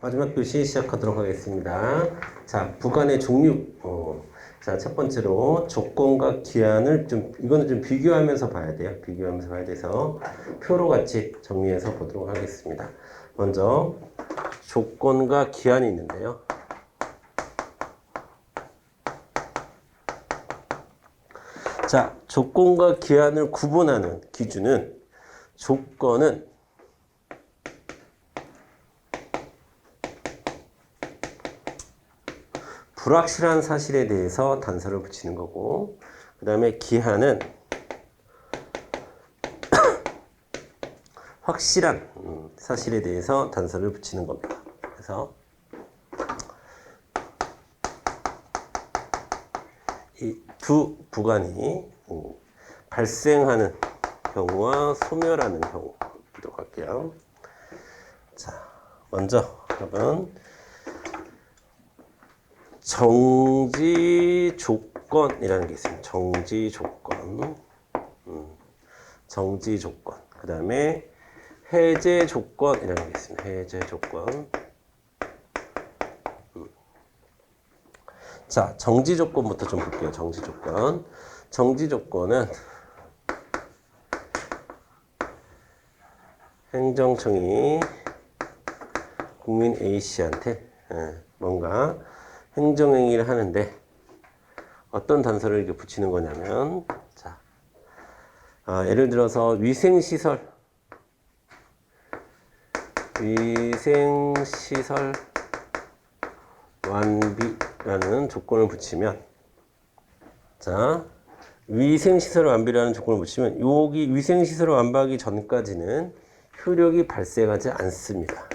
마지막 교시 시작하도록 하겠습니다. 자, 부관의 종류. 자, 첫 번째로 조건과 기한을 이거는 좀 비교하면서 봐야 돼요. 비교하면서 봐야 돼서 표로 같이 정리해서 보도록 하겠습니다. 먼저 조건과 기한이 있는데요. 자, 조건과 기한을 구분하는 기준은 조건은 불확실한 사실에 대해서 단서를 붙이는 거고, 그 다음에 기한은 확실한 사실에 대해서 단서를 붙이는 겁니다. 그래서 이 두 부관이 발생하는 경우와 소멸하는 경우 보도록 할게요. 자, 먼저 여러분 정지 조건이라는 게 있습니다. 정지 조건, 정지 조건. 그 다음에 해제 조건이라는 게 있습니다. 해제 조건. 자, 정지 조건부터 좀 볼게요. 정지 조건. 정지 조건은 행정청이 국민 A씨한테 뭔가 행정행위를 하는데 어떤 단서를 이렇게 붙이는 거냐면, 자, 예를 들어서 위생시설 완비라는 조건을 붙이면, 자, 위생시설 완비라는 조건을 붙이면 여기 위생시설 완비하기 전까지는 효력이 발생하지 않습니다.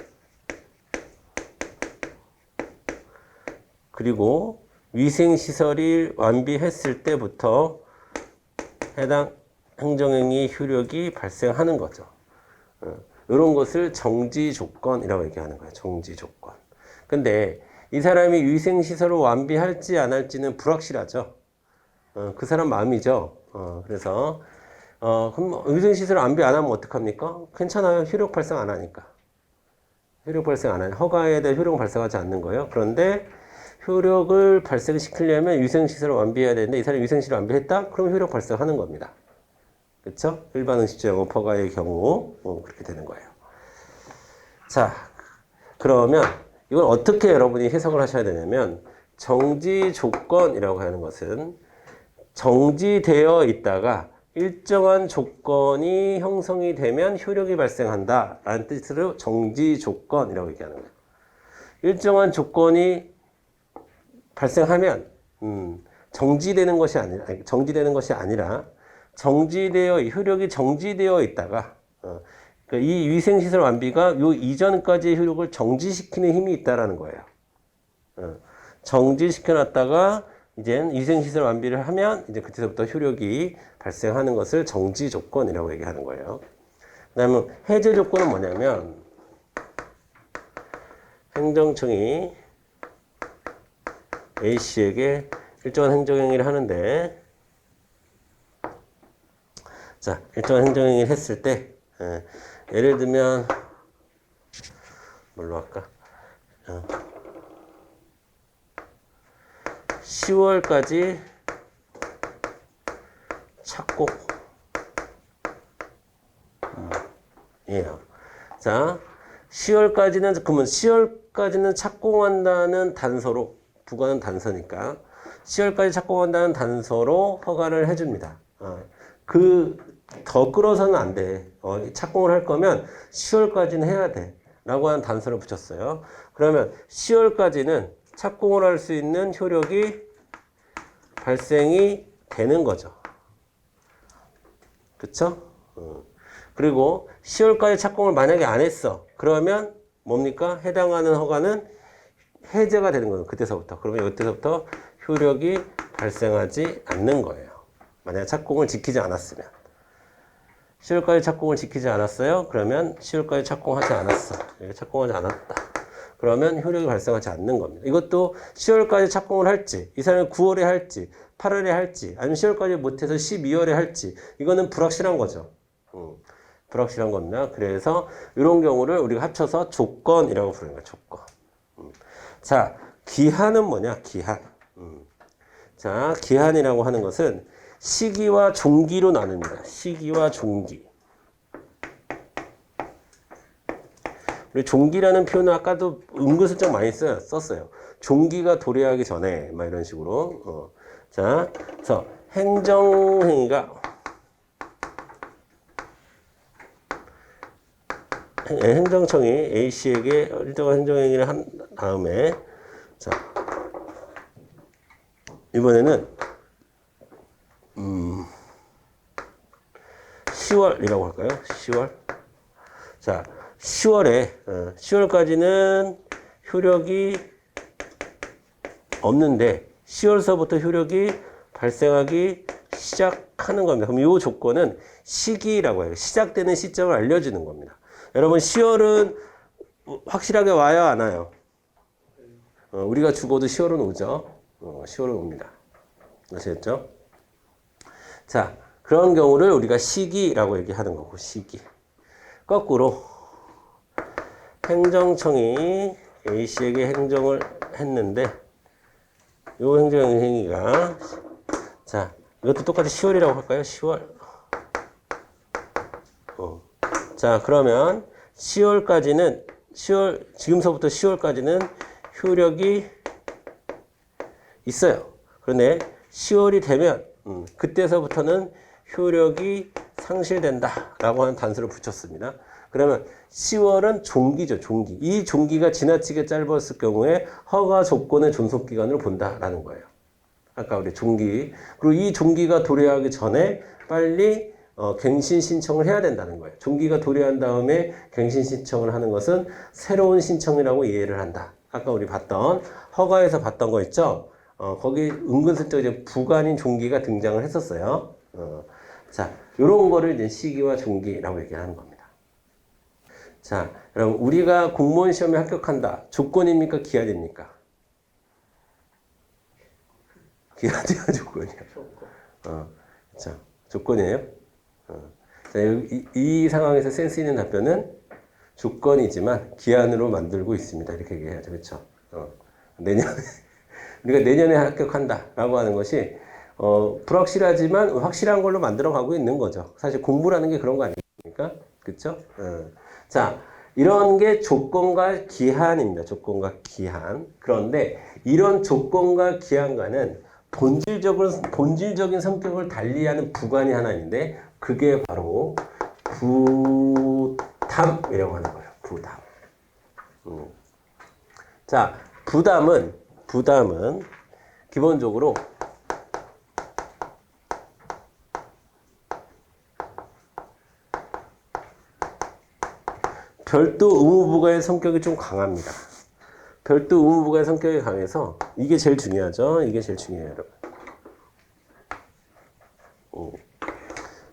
그리고 위생시설이 완비했을 때부터 해당 행정행위 효력이 발생하는 거죠. 이런 것을 정지조건이라고 얘기하는 거예요. 정지조건. 근데 이 사람이 위생시설을 완비할지 안 할지는 불확실하죠. 그 사람 마음이죠. 그래서 그럼 위생시설을 완비 안 하면 어떡합니까? 괜찮아요. 효력 발생 안 하니까. 효력 발생 안 하니까. 허가에 대해 효력은 발생하지 않는 거예요. 그런데 효력을 발생시키려면 위생시설을 완비해야 되는데 이 사람이 위생시설을 완비했다? 그럼 효력 발생하는 겁니다. 그렇죠? 일반 응시적 영업 허가의 경우 그렇게 되는 거예요. 자, 그러면 이걸 어떻게 여러분이 해석을 하셔야 되냐면, 정지 조건이라고 하는 것은 정지되어 있다가 일정한 조건이 형성이 되면 효력이 발생한다 라는 뜻으로 정지 조건이라고 얘기하는 거예요. 일정한 조건이 발생하면 정지되는 것이 아니라 효력이 정지되어 있다가 그러니까 이 위생시설 완비가 요 이전까지의 효력을 정지시키는 힘이 있다라는 거예요. 정지시켜 놨다가 이제 위생시설 완비를 하면 이제 그때부터 효력이 발생하는 것을 정지 조건이라고 얘기하는 거예요. 그다음에 해제 조건은 뭐냐면, 행정청이 A씨에게 일정한 행정행위를 하는데, 자, 일정한 행정행위를 했을 때, 예를 들면, 뭘로 할까? 10월까지 착공. 예요. 자, 10월까지는, 그러면 10월까지는 착공한다는 단서로, 부관은 단서니까 10월까지 착공한다는 단서로 허가를 해줍니다. 더 끌어서는 안 돼. 착공을 할 거면 10월까지는 해야 돼. 라고 하는 단서를 붙였어요. 그러면 10월까지는 착공을 할 수 있는 효력이 발생이 되는 거죠. 그쵸? 그리고 10월까지 착공을 만약에 안 했어. 그러면 뭡니까? 해당하는 허가는 해제가 되는 거예요. 그때서부터. 그러면 이때서부터 효력이 발생하지 않는 거예요. 만약에 착공을 지키지 않았으면. 10월까지 착공을 지키지 않았어요? 그러면 10월까지 착공하지 않았어. 착공하지 않았다. 그러면 효력이 발생하지 않는 겁니다. 이것도 10월까지 착공을 할지, 이 사람이 9월에 할지, 8월에 할지, 아니면 10월까지 못해서 12월에 할지, 이거는 불확실한 거죠. 불확실한 겁니다. 그래서 이런 경우를 우리가 합쳐서 조건이라고 부르는 거예요. 조건. 자, 기한은 뭐냐? 기한. 자, 기한이라고 하는 것은 시기와 종기로 나눕니다. 시기와 종기. 우리 종기라는 표현은 아까도 은근슬쩍 많이 썼어요. 종기가 도래하기 전에, 막 이런 식으로. 자, 그래서 행정행위가 행정청이 A씨에게 일정한 행정행위를 한 다음에, 자, 이번에는 10월이라고 할까요? 10월. 자, 10월까지는 효력이 없는데 10월서부터 효력이 발생하기 시작하는 겁니다. 그럼 이 조건은 시기라고 해요. 시작되는 시점을 알려주는 겁니다. 여러분 10월은 확실하게 와요, 안 와요? 우리가 죽어도 10월은 오죠. 10월은 옵니다. 아시겠죠? 자, 그런 경우를 우리가 시기라고 얘기하는 거고, 시기. 거꾸로 행정청이 A씨에게 행정을 했는데 이 행정행위가, 자, 이것도 똑같이 10월이라고 할까요? 10월. 자, 그러면 10월까지는 지금서부터 10월까지는 효력이 있어요. 그런데 10월이 되면 그때서부터는 효력이 상실된다라고 하는 단서를 붙였습니다. 그러면 10월은 종기죠, 종기. 이 종기가 지나치게 짧았을 경우에 허가 조건의 존속 기간으로 본다라는 거예요. 아까 우리 종기. 그리고 이 종기가 도래하기 전에 빨리 갱신 신청을 해야 된다는 거예요. 종기가 도래한 다음에 갱신 신청을 하는 것은 새로운 신청이라고 이해를 한다. 아까 우리 봤던 허가에서 봤던 거 있죠? 거기 은근슬쩍 이제 부관인 종기가 등장을 했었어요. 자, 요런 거를 이제 시기와 종기라고 얘기하는 겁니다. 자, 여러분, 우리가 공무원 시험에 합격한다. 조건입니까? 기한입니까? 기한이야, 조건이야. 자, 조건이에요. 자, 이 상황에서 센스 있는 답변은 조건이지만 기한으로 만들고 있습니다. 이렇게 얘기해야죠. 그렇죠? 내년에 우리가 내년에 합격한다라고 하는 것이 불확실하지만 확실한 걸로 만들어 가고 있는 거죠. 사실 공부라는 게 그런 거 아닙니까? 그렇죠? 자, 이런 게 조건과 기한입니다. 조건과 기한. 그런데 이런 조건과 기한과는 본질적인 성격을 달리하는 부관이 하나 있는데 그게 바로 부담이라고 하는 거예요. 부담. 자, 부담은 기본적으로 별도 의무부가의 성격이 좀 강합니다. 별도 의무부가의 성격이 강해서 이게 제일 중요하죠. 이게 제일 중요해요, 여러분.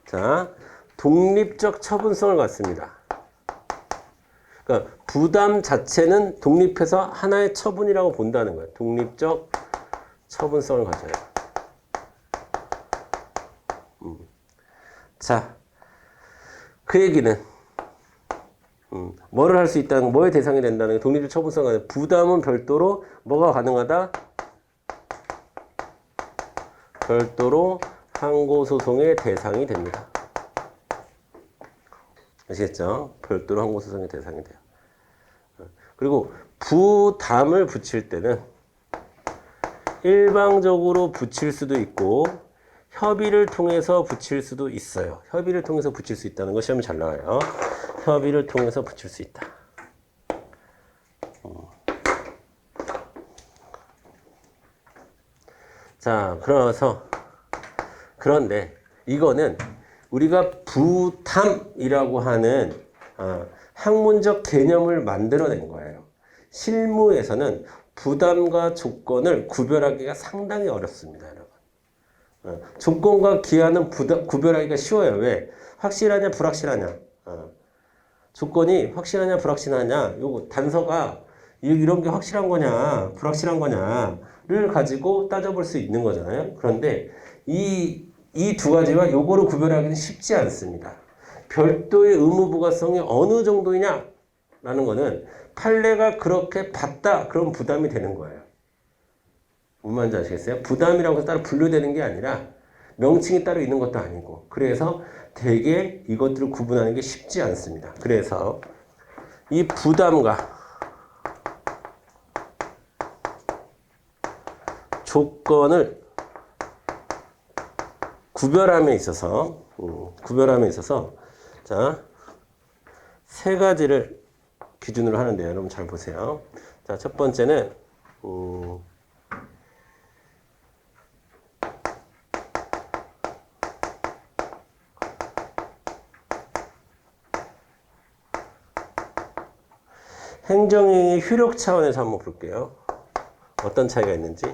자, 독립적 처분성을 갖습니다. 그러니까 부담 자체는 독립해서 하나의 처분이라고 본다는 거예요. 독립적 처분성을 가져요. 자, 그 얘기는 뭐를 할 수 있다는, 뭐의 대상이 된다는 게 독립적 처분성이 아니라 부담은 별도로 뭐가 가능하다? 별도로 항고소송의 대상이 됩니다. 아시겠죠? 별도로 항고소송의 대상이 돼요. 그리고 부담을 붙일 때는 일방적으로 붙일 수도 있고 협의를 통해서 붙일 수도 있어요. 협의를 통해서 붙일 수 있다는 거 시험이 잘 나와요. 협의를 통해서 붙일 수 있다. 자, 그런데 이거는 우리가 부담이라고 하는 학문적 개념을 만들어낸 거예요. 실무에서는 부담과 조건을 구별하기가 상당히 어렵습니다, 여러분. 조건과 기한은 구별하기가 쉬워요. 왜? 확실하냐, 불확실하냐. 조건이 확실하냐, 불확실하냐. 요거 단서가 이런 게 확실한 거냐, 불확실한 거냐를 가지고 따져볼 수 있는 거잖아요. 그런데 이 두 가지와 요거를 구별하기는 쉽지 않습니다. 별도의 의무부가성이 어느 정도이냐? 라는 거는 판례가 그렇게 봤다. 그럼 부담이 되는 거예요. 무슨 말인지 아시겠어요? 부담이라고 해서 따로 분류되는 게 아니라 명칭이 따로 있는 것도 아니고 그래서 되게 이것들을 구분하는 게 쉽지 않습니다. 그래서 이 부담과 조건을 구별함에 있어서 자, 세 가지를 기준으로 하는데요. 여러분 잘 보세요. 자, 첫 번째는 행정행위 효력 차원에서 한번 볼게요. 어떤 차이가 있는지.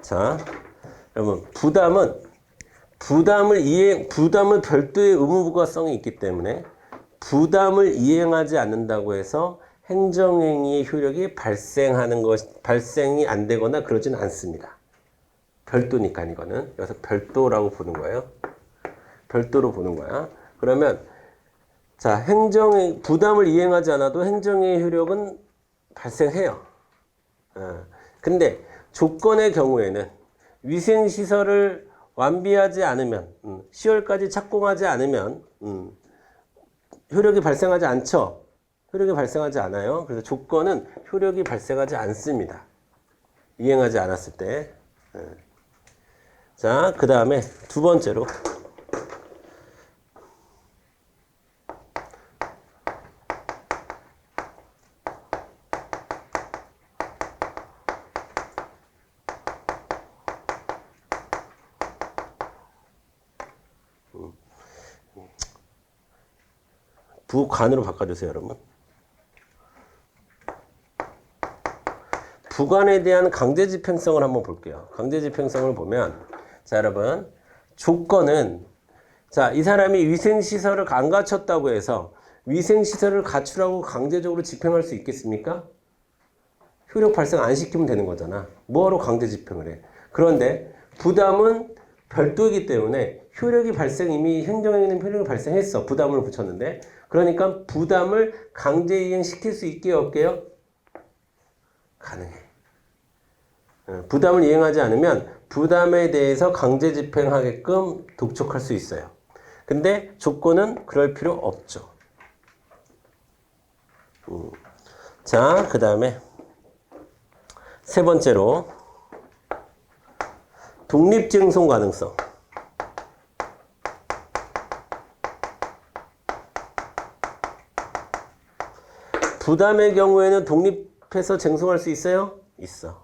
자, 여러분 부담을 별도의 의무부가성이 있기 때문에 부담을 이행하지 않는다고 해서 행정행위의 효력이 발생이 안 되거나 그러진 않습니다. 별도니까 이거는 여기서 별도라고 보는 거예요. 별도로 보는 거야. 그러면 자, 부담을 이행하지 않아도 행정의 효력은 발생해요. 근데 조건의 경우에는 위생시설을 완비하지 않으면 10월까지 착공하지 않으면 효력이 발생하지 않죠. 효력이 발생하지 않아요. 그래서 조건은 효력이 발생하지 않습니다. 이행하지 않았을 때. 자, 그 다음에 두 번째로 부관으로 바꿔주세요, 여러분. 부관에 대한 강제집행성을 한번 볼게요. 강제집행성을 보면, 자, 여러분, 조건은, 자, 이 사람이 위생시설을 안 갖췄다고 해서 위생시설을 갖추라고 강제적으로 집행할 수 있겠습니까? 효력 발생 안 시키면 되는 거잖아. 뭐하러 강제집행을 해? 그런데 부담은 별도이기 때문에 효력이 발생, 이미 행정행위는 효력이 발생했어. 부담을 붙였는데. 그러니까 부담을 강제 이행시킬 수 있게 없게요? 가능해. 부담을 이행하지 않으면 부담에 대해서 강제 집행하게끔 독촉할 수 있어요. 근데 조건은 그럴 필요 없죠. 자, 그 다음에 세 번째로 독립쟁송 가능성. 부담의 경우에는 독립해서 쟁송할 수 있어요? 있어.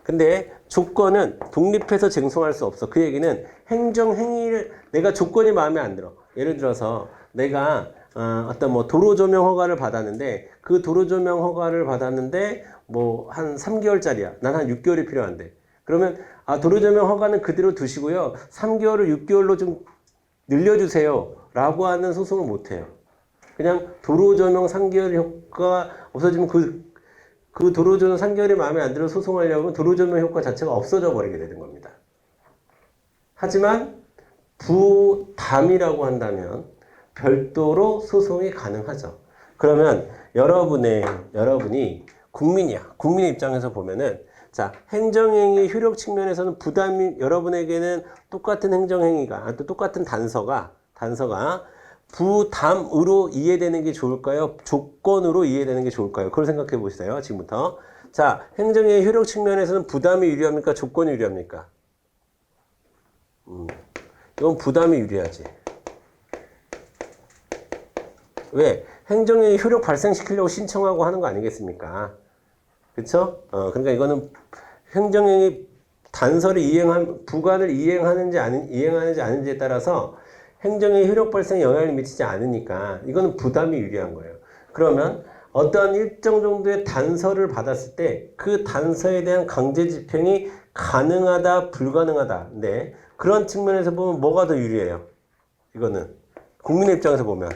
근데 조건은 독립해서 쟁송할 수 없어. 그 얘기는 행정행위를 내가 조건이 마음에 안 들어. 예를 들어서 내가 어떤 뭐 도로조명 허가를 받았는데 그 도로조명 허가를 받았는데 뭐 한 3개월짜리야. 난 한 6개월이 필요한데. 그러면 도로조명 허가는 그대로 두시고요. 3개월을 6개월로 좀 늘려주세요. 라고 하는 소송을 못 해요. 그냥 도로조명 3개월 효과가 없어지면 그 도로조명 3개월이 마음에 안 들어 소송하려고 하면 도로조명 효과 자체가 없어져 버리게 되는 겁니다. 하지만 부담이라고 한다면 별도로 소송이 가능하죠. 그러면 여러분이 국민이야. 국민의 입장에서 보면은 자, 행정행위 효력 측면에서는 부담이 여러분에게는 똑같은 행정행위가 또 똑같은 단서가 부담으로 이해되는 게 좋을까요? 조건으로 이해되는 게 좋을까요? 그걸 생각해 보세요. 지금부터. 자, 행정의 효력 측면에서는 부담이 유리합니까? 조건이 유리합니까? 이건 부담이 유리하지. 왜? 행정의 효력 발생시키려고 신청하고 하는 거 아니겠습니까? 그쵸? 그러니까 이거는 행정행위 단서를 부관을 이행하는지 아닌지에 따라서 행정의 효력 발생에 영향을 미치지 않으니까 이거는 부담이 유리한 거예요. 그러면 어떤 일정 정도의 단서를 받았을 때 그 단서에 대한 강제 집행이 가능하다, 불가능하다. 네. 그런 측면에서 보면 뭐가 더 유리해요? 이거는 국민의 입장에서 보면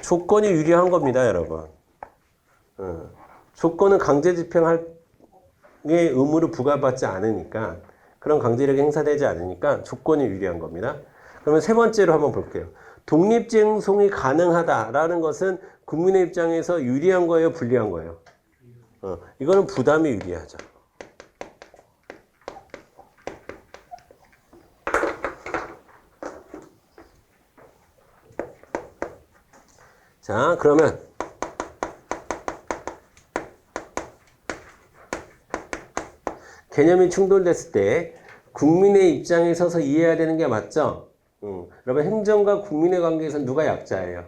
조건이 유리한 겁니다, 여러분. 조건은 강제 집행할 의무를 부과받지 않으니까 그런 강제력이 행사되지 않으니까 조건이 유리한 겁니다. 그러면 세 번째로 한번 볼게요. 독립쟁송이 가능하다라는 것은 국민의 입장에서 유리한 거예요, 불리한 거예요? 이거는 부담이 유리하죠. 자, 그러면 개념이 충돌됐을 때 국민의 입장에 서서 이해해야 되는 게 맞죠? 여러분 행정과 국민의 관계에서 누가 약자예요?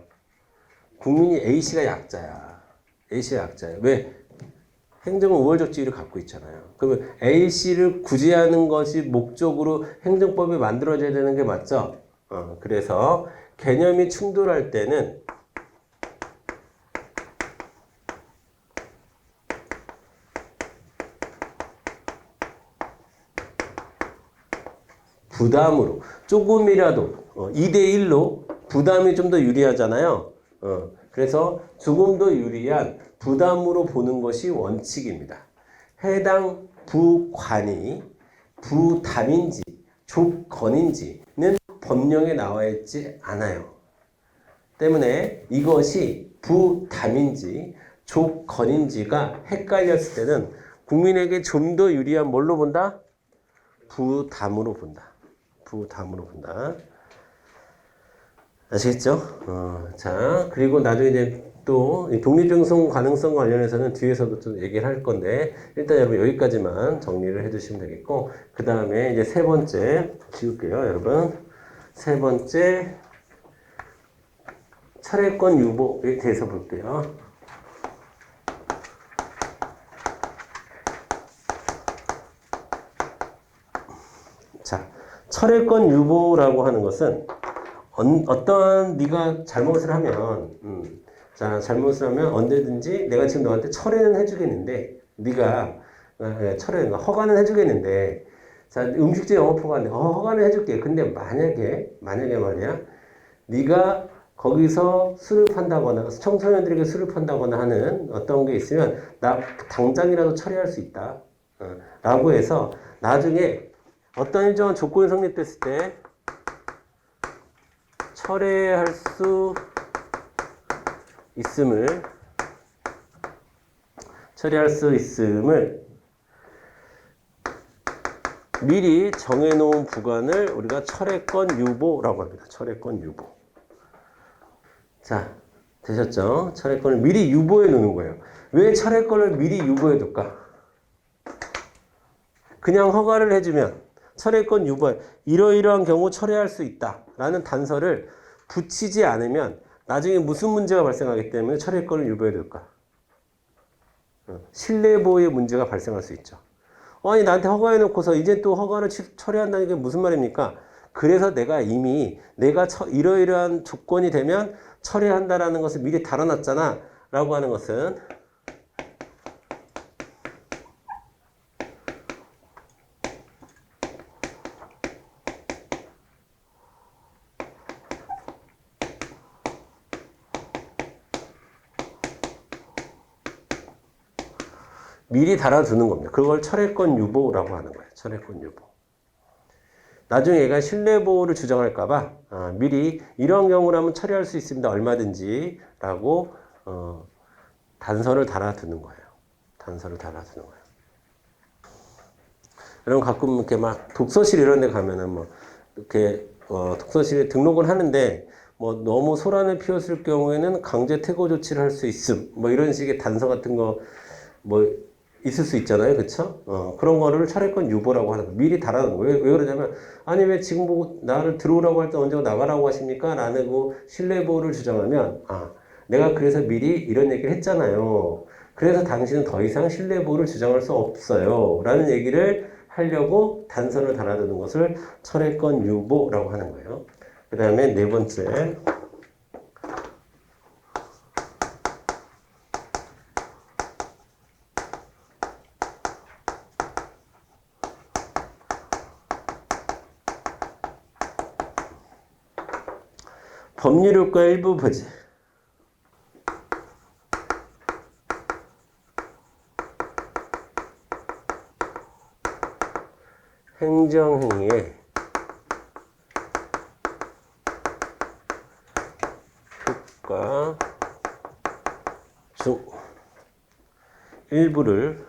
국민이 A씨가 약자야. A씨가 약자예요. 왜? 행정은 우월적 지위를 갖고 있잖아요. 그러면 A씨를 구제하는 것이 목적으로 행정법이 만들어져야 되는 게 맞죠? 그래서 개념이 충돌할 때는 부담으로 조금이라도 2대1로 부담이 좀 더 유리하잖아요. 그래서 조금 더 유리한 부담으로 보는 것이 원칙입니다. 해당 부관이 부담인지 조건인지는 법령에 나와 있지 않아요. 때문에 이것이 부담인지 조건인지가 헷갈렸을 때는 국민에게 좀 더 유리한 뭘로 본다? 부담으로 본다. 부담으로 본다. 아시겠죠? 자, 그리고 나중에 이제 또 독립증송 가능성 관련해서는 뒤에서도 좀 얘기를 할 건데 일단 여러분 여기까지만 정리를 해주시면 되겠고 그 다음에 이제 세 번째 지울게요, 여러분. 세 번째 철회권 유보에 대해서 볼게요. 자, 철회권 유보라고 하는 것은 어떠한 네가 잘못을 하면 자, 잘못을 하면 언제든지 내가 지금 너한테 철회는 해주겠는데 네가 철회는 허가는 해주겠는데 자, 음식점 영업허가 하는데 허가는 해줄게. 근데 만약에 말이야 네가 거기서 술을 판다거나 청소년들에게 술을 판다거나 하는 어떤 게 있으면 나 당장이라도 처리할 수 있다. 라고 해서 나중에 어떤 일정한 조건이 성립됐을 때 철회할 수 있음을 미리 정해놓은 부관을 우리가 철회권 유보라고 합니다. 철회권 유보. 자, 되셨죠? 철회권을 미리 유보해 놓는 거예요. 왜 철회권을 미리 유보해 둘까? 그냥 허가를 해주면 철회권 유보, 이러이러한 경우 철회할 수 있다라는 단서를 붙이지 않으면 나중에 무슨 문제가 발생하기 때문에 철회권을 유보해 둘까? 신뢰보호의 문제가 발생할 수 있죠. 아니 나한테 허가해 놓고서 이제 또 허가를 철회한다는 게 무슨 말입니까? 그래서 내가 이미 이러이러한 조건이 되면 철회한다라는 것을 미리 다뤄놨잖아 라고 하는 것은 미리 달아두는 겁니다. 그걸 철회권 유보라고 하는 거예요. 철회권 유보. 나중에 얘가 신뢰보호를 주장할까봐 미리 이런 경우라면 처리할 수 있습니다. 얼마든지 라고 단서를 달아두는 거예요. 단서를 달아두는 거예요. 여러분 가끔 이렇게 막 독서실 이런 데 가면은 뭐 이렇게 독서실에 등록을 하는데 뭐 너무 소란을 피웠을 경우에는 강제 퇴거 조치를 할 수 있음. 뭐 이런 식의 단서 같은 거 뭐 있을 수 있잖아요. 그쵸? 그런 거를 철회권 유보라고 하는 거. 미리 달아놓는 거. 왜 그러냐면, 아니, 왜 지금 보고 나를 들어오라고 할 때 언제 나가라고 하십니까? 라고 신뢰보호를 주장하면, 내가 그래서 미리 이런 얘기를 했잖아요. 그래서 당신은 더 이상 신뢰보호를 주장할 수 없어요. 라는 얘기를 하려고 단서를 달아두는 것을 철회권 유보라고 하는 거예요. 그 다음에 네 번째. 법률효과 일부 부재. 행정행위의 효과 중 일부를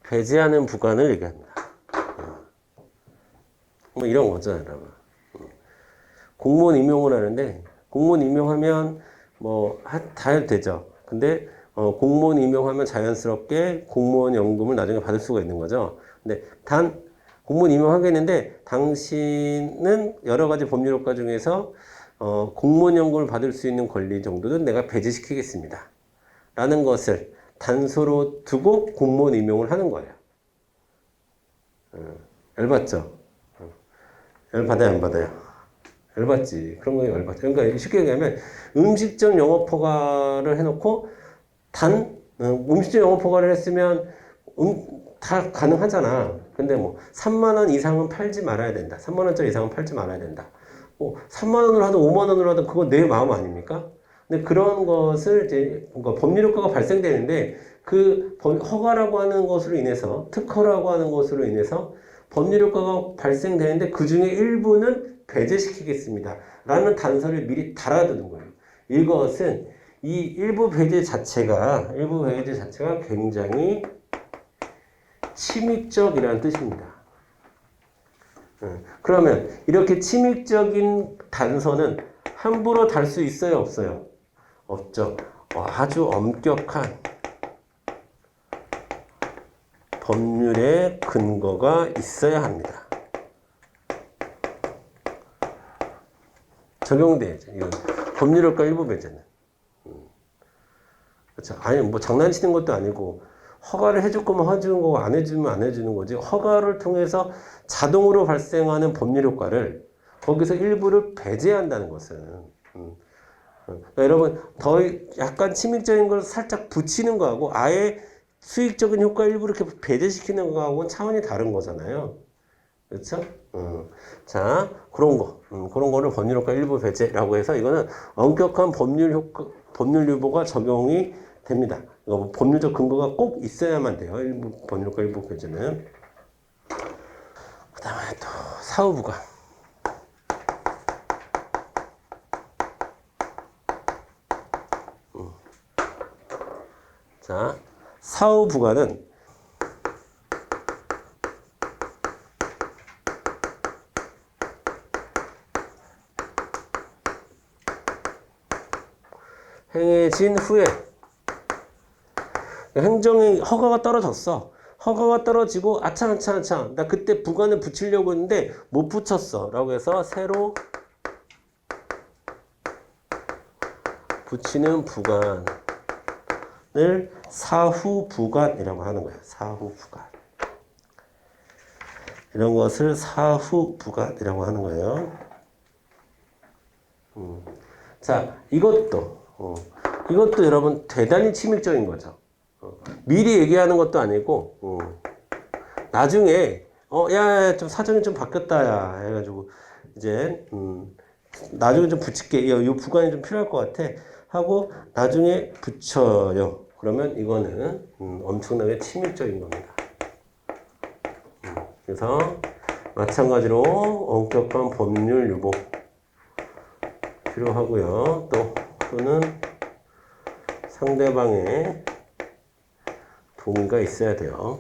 배제하는 부관을 얘기합니다. 뭐 이런 거죠, 여러분. 공무원 임용을 하는데 공무원 임용하면 뭐 다 해도 되죠. 근데 공무원 임용하면 자연스럽게 공무원 연금을 나중에 받을 수가 있는 거죠. 근데 단 공무원 임용하겠는데 당신은 여러 가지 법률 효과 중에서 공무원 연금을 받을 수 있는 권리 정도는 내가 배제시키겠습니다. 라는 것을 단서로 두고 공무원 임용을 하는 거예요. 열받죠? 열받아요, 안 받아요? 열받지. 그런 거에 열받죠. 그러니까 쉽게 얘기하면 음식점 영업 허가를 해놓고 음식점 영업 허가를 했으면 다 가능하잖아. 근데 뭐 3만 원 이상은 팔지 말아야 된다. 3만 원짜리 이상은 팔지 말아야 된다. 뭐 3만 원으로 하든 5만 원으로 하든 그건 내 마음 아닙니까? 근데 그런 것을 이제 뭔가 법률 효과가 발생되는데 그 허가라고 하는 것으로 인해서 특허라고 하는 것으로 인해서 법률 효과가 발생되는데 그 중에 일부는 배제시키겠습니다. 라는 단서를 미리 달아두는 거예요. 이것은 이 일부 배제 자체가 굉장히 침입적이라는 뜻입니다. 그러면 이렇게 침입적인 단서는 함부로 달 수 있어요, 없어요? 없죠. 아주 엄격한 법률의 근거가 있어야 합니다. 적용돼야죠. 이건 법률효과 일부 배제는. 그렇죠. 아니 뭐 장난치는 것도 아니고 허가를 해줄 거면 해주는 거고 안 해주면 안 해주는 거지. 허가를 통해서 자동으로 발생하는 법률 효과를 거기서 일부를 배제한다는 것은 그러니까 여러분 더 약간 침입적인 걸 살짝 붙이는 거하고 아예 수익적인 효과 일부를 이렇게 배제시키는 거하고는 차원이 다른 거잖아요. 그렇죠? 자, 그런 거를 법률 효과 일부 배제라고 해서 이거는 엄격한 법률 유보가 적용이 됩니다. 이거 뭐 법률적 근거가 꼭 있어야만 돼요. 법률 효과 일부 배제는. 그 다음에 또 사후부관. 자, 사후부관은 행해진 후에 행정의 허가가 떨어졌어. 허가가 떨어지고 아차 나 그때 부관을 붙이려고 했는데 못 붙였어 라고 해서 새로 붙이는 부관을 사후부관이라고 하는 거예요. 사후부관. 이런 것을 사후부관이라고 하는 거예요. 자, 이것도 여러분 대단히 침입적인 거죠. 미리 얘기하는 것도 아니고 나중에 야, 좀 사정이 좀 바뀌었다 야 해가지고 이제 나중에 좀 붙일게. 이 부관이 좀 필요할 것 같아 하고 나중에 붙여요. 그러면 이거는 엄청나게 침입적인 겁니다. 그래서 마찬가지로 엄격한 법률 유보 필요하고요. 또는 상대방의 동의가 있어야 돼요.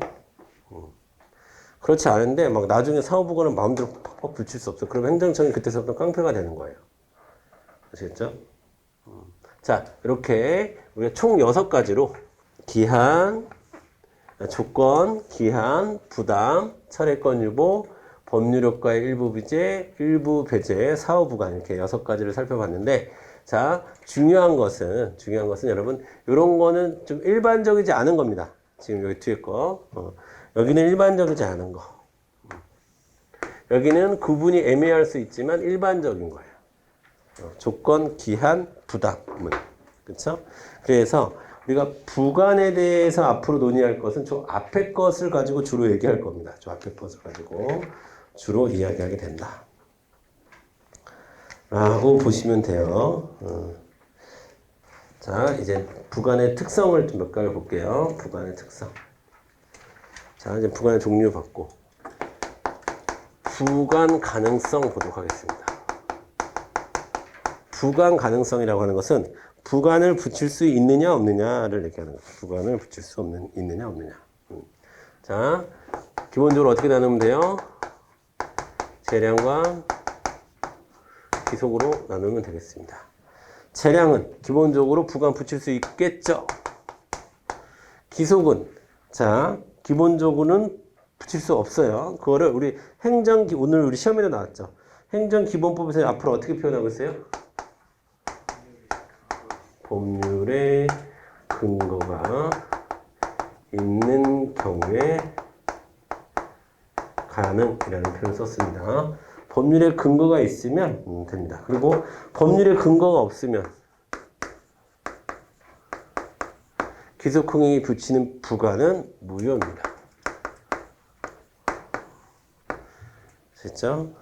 그렇지 않은데 막 나중에 사후부관은 마음대로 팍팍 붙일 수 없어. 그럼 행정청이 그때서부터 깡패가 되는 거예요. 아시겠죠? 자, 이렇게 우리가 총 6가지로 기한, 조건, 기한, 부담, 차례권 유보, 법률효과의 일부 배제, 사후부관 이렇게 6가지를 살펴봤는데 자, 중요한 것은 여러분 이런 거는 좀 일반적이지 않은 겁니다. 지금 여기 뒤에 거 여기는 일반적이지 않은 거. 여기는 구분이 애매할 수 있지만 일반적인 거예요. 조건, 기한, 부담문. 그렇죠? 그래서 우리가 부관에 대해서 앞으로 논의할 것은 저 앞에 것을 가지고 주로 얘기할 겁니다. 저 앞에 것을 가지고 주로 이야기하게 된다. 라고 보시면 돼요. 자, 이제 부관의 특성을 좀 몇 가지 볼게요. 부관의 특성. 자, 이제 부관의 종류 봤고. 부관 가능성 보도록 하겠습니다. 부관 가능성이라고 하는 것은 부관을 붙일 수 있느냐 없느냐를 얘기하는 거죠. 부관을 붙일 수 있느냐 없느냐. 자, 기본적으로 어떻게 나누면 돼요? 재량과 기속으로 나누면 되겠습니다. 재량은 기본적으로 부관 붙일 수 있겠죠. 기속은 자 기본적으로는 붙일 수 없어요. 그거를 우리 오늘 우리 시험에도 나왔죠. 행정기본법에서 앞으로 어떻게 표현하고 있어요? 법률의 근거가 있는 경우에 가능이라는 표현을 썼습니다. 법률의 근거가 있으면 됩니다. 그리고 법률의 근거가 없으면 기속행위에 붙이는 부관은 무효입니다. 됐죠?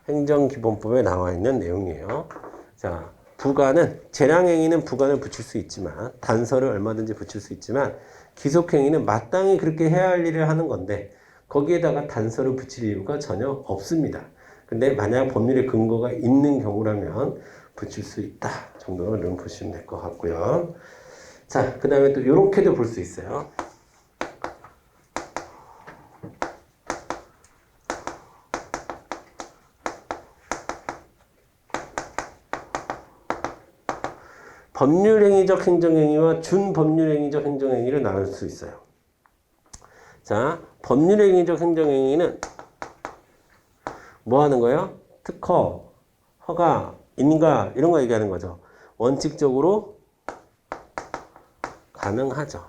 행정기본법에 나와 있는 내용이에요. 자, 부관은 재량행위는 부관을 붙일 수 있지만 단서를 얼마든지 붙일 수 있지만 기속행위는 마땅히 그렇게 해야 할 일을 하는 건데 거기에다가 단서를 붙일 이유가 전혀 없습니다. 근데 만약 법률의 근거가 있는 경우라면 붙일 수 있다 정도로 보시면 될 것 같고요. 자, 그 다음에 또 이렇게도 볼 수 있어요. 법률행위적 행정행위와 준법률행위적 행정행위를 나눌 수 있어요. 자, 법률행위적 행정행위는 뭐 하는 거예요? 특허, 허가, 인가 이런 거 얘기하는 거죠. 원칙적으로 가능하죠.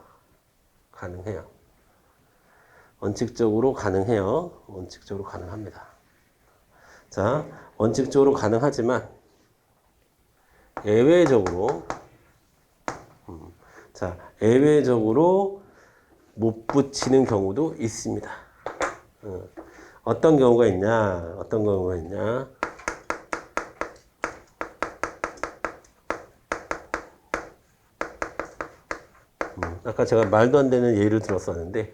가능해요. 원칙적으로 가능해요. 원칙적으로 가능합니다. 자, 원칙적으로 가능하지만 예외적으로 자, 예외적으로 못 붙이는 경우도 있습니다. 어떤 경우가 있냐? 어떤 경우가 있냐? 아까 제가 말도 안 되는 예를 들었었는데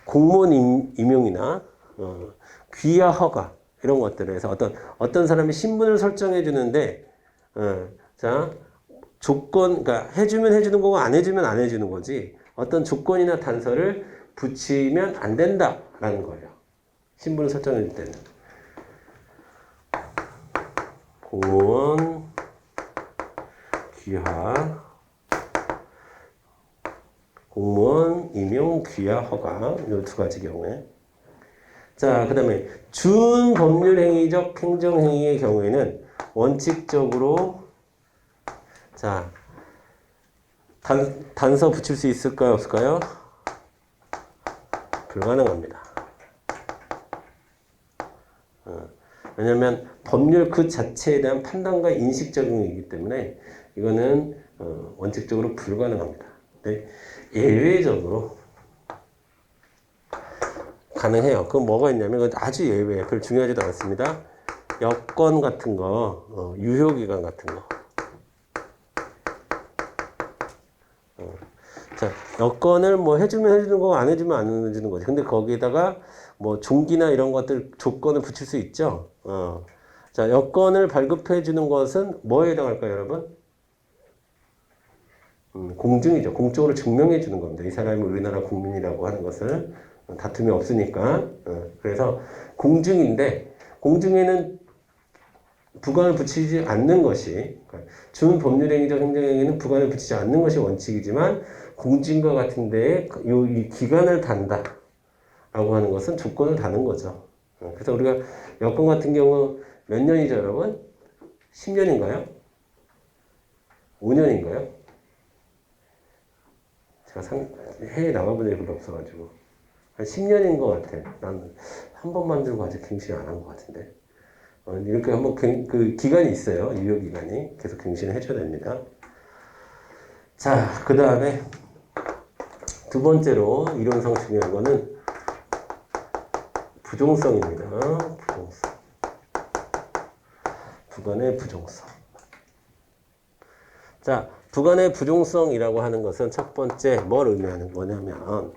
공무원 임용이나 귀하 허가 이런 것들에서 어떤 사람이 신분을 설정해 주는데 자 조건 그러니까 해주면 해주는 거고 안 해주면 안 해주는 거지 어떤 조건이나 단서를 붙이면 안 된다라는 거예요. 신분을 설정해 줄 때는 공무원 귀하 공무원 임용 귀하 허가 이 두 가지 경우에 자 그 다음에 준법률행위적 행정행위의 경우에는 원칙적으로 자 단서 붙일 수 있을까요 없을까요? 불가능합니다. 왜냐하면 법률 그 자체에 대한 판단과 인식 적용이기 때문에 이거는 원칙적으로 불가능합니다. 네, 예외적으로 가능해요. 그건 뭐가 있냐면 그건 아주 예외예요. 별 중요하지도 않습니다. 여건 같은 거, 유효기간 같은 거. 자, 여건을 뭐 해주면 해주는 거고 안 해주면 안 해주는 거죠. 근데 거기에다가 뭐 종기나 이런 것들 조건을 붙일 수 있죠. 자, 여건을 발급해 주는 것은 뭐에 해당할까요, 여러분? 공증이죠. 공적으로 증명해 주는 겁니다. 이 사람이 우리나라 국민이라고 하는 것을 다툼이 없으니까. 그래서 공증인데 공증에는 부관을 붙이지 않는 것이 준법률행위적 행정행위는 부관을 붙이지 않는 것이 원칙이지만 공증과 같은 데에 이 기간을 단다 라고 하는 것은 조건을 다는 거죠. 그래서 우리가 여건 같은 경우 몇 년이죠 여러분? 10년인가요? 5년인가요? 제가 해외 나가본 적이 별로 없어가지고 한 10년인 것 같아. 난 한 번 만들고 아직 갱신 안 한 것 같은데. 이렇게 한번 그 기간이 있어요. 유효 기간이 계속 갱신을 해줘야 됩니다. 자, 그 다음에 두 번째로 이론상 중요한 거는 부종성입니다. 부종성. 부관의 부종성. 자, 부관의 부종성이라고 하는 것은 첫 번째 뭘 의미하는 거냐면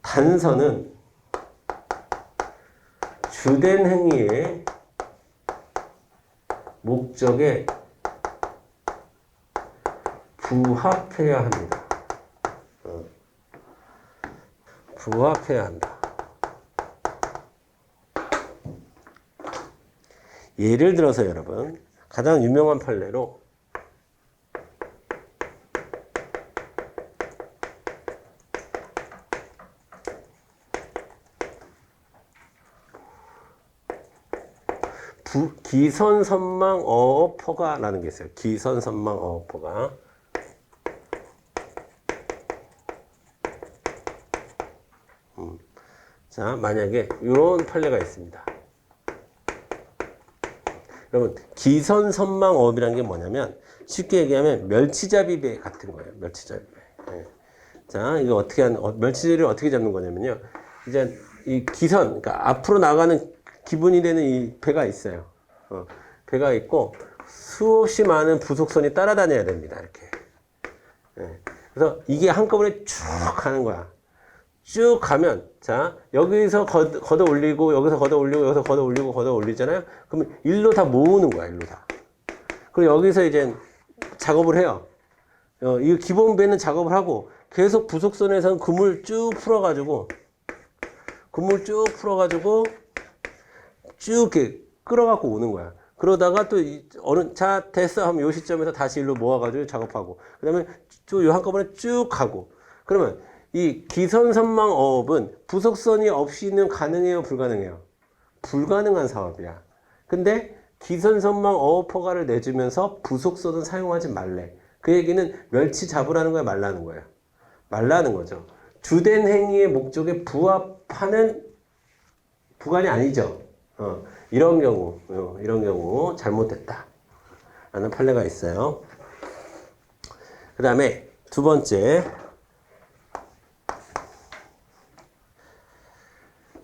단서는 주된 행위의 목적에 부합해야 합니다. 부합해야 한다. 예를 들어서 여러분, 가장 유명한 판례로 기선선망 어업허가라는 게 있어요. 기선선망 어업허가. 자, 만약에 이런 판례가 있습니다. 여러분, 기선선망 어업이라는 게 뭐냐면 쉽게 얘기하면 멸치잡이배 같은 거예요. 멸치잡이배. 네. 자, 이거 어떻게 멸치를 어떻게 잡는 거냐면요. 이제 이 기선, 그러니까 앞으로 나가는 기분이 되는 이 배가 있어요. 배가 있고 수없이 많은 부속선이 따라다녀야 됩니다. 이렇게. 네. 그래서 이게 한꺼번에 쭉 가는 거야. 쭉 가면, 자, 여기서 걷어 올리고, 여기서 걷어 올리고, 여기서 걷어 올리고, 걷어 올리잖아요? 그러면 일로 다 모으는 거야, 일로 다. 그리고 여기서 이제 작업을 해요. 이 기본 배는 작업을 하고, 계속 부속선에서는 그물 쭉 풀어가지고, 쭉 이렇게 끌어갖고 오는 거야. 그러다가 또 자, 됐어 하면 요 시점에서 다시 일로 모아가지고 작업하고, 그 다음에 쭉 요 한꺼번에 쭉 가고, 그러면 이 기선선망 어업은 부속선이 없이는 가능해요, 불가능해요? 불가능한 사업이야. 근데 기선선망 어업 허가를 내주면서 부속선은 사용하지 말래. 그 얘기는 멸치 잡으라는 거야, 말라는 거야? 말라는 거죠. 주된 행위의 목적에 부합하는 부관이 아니죠. 이런 경우 잘못됐다 라는 판례가 있어요. 그 다음에 두 번째,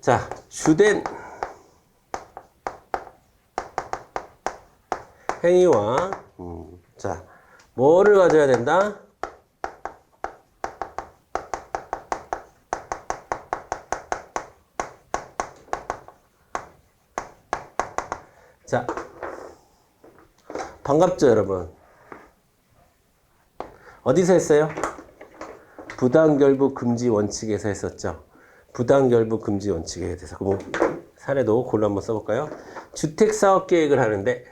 자, 주된 행위와 자, 뭐를 가져야 된다? 자, 반갑죠, 여러분? 어디서 했어요? 부당결부 금지 원칙에서 했었죠. 부당결부 금지 원칙에 대해서 그 사례도 골라 한번 써볼까요? 주택사업 계획을 하는데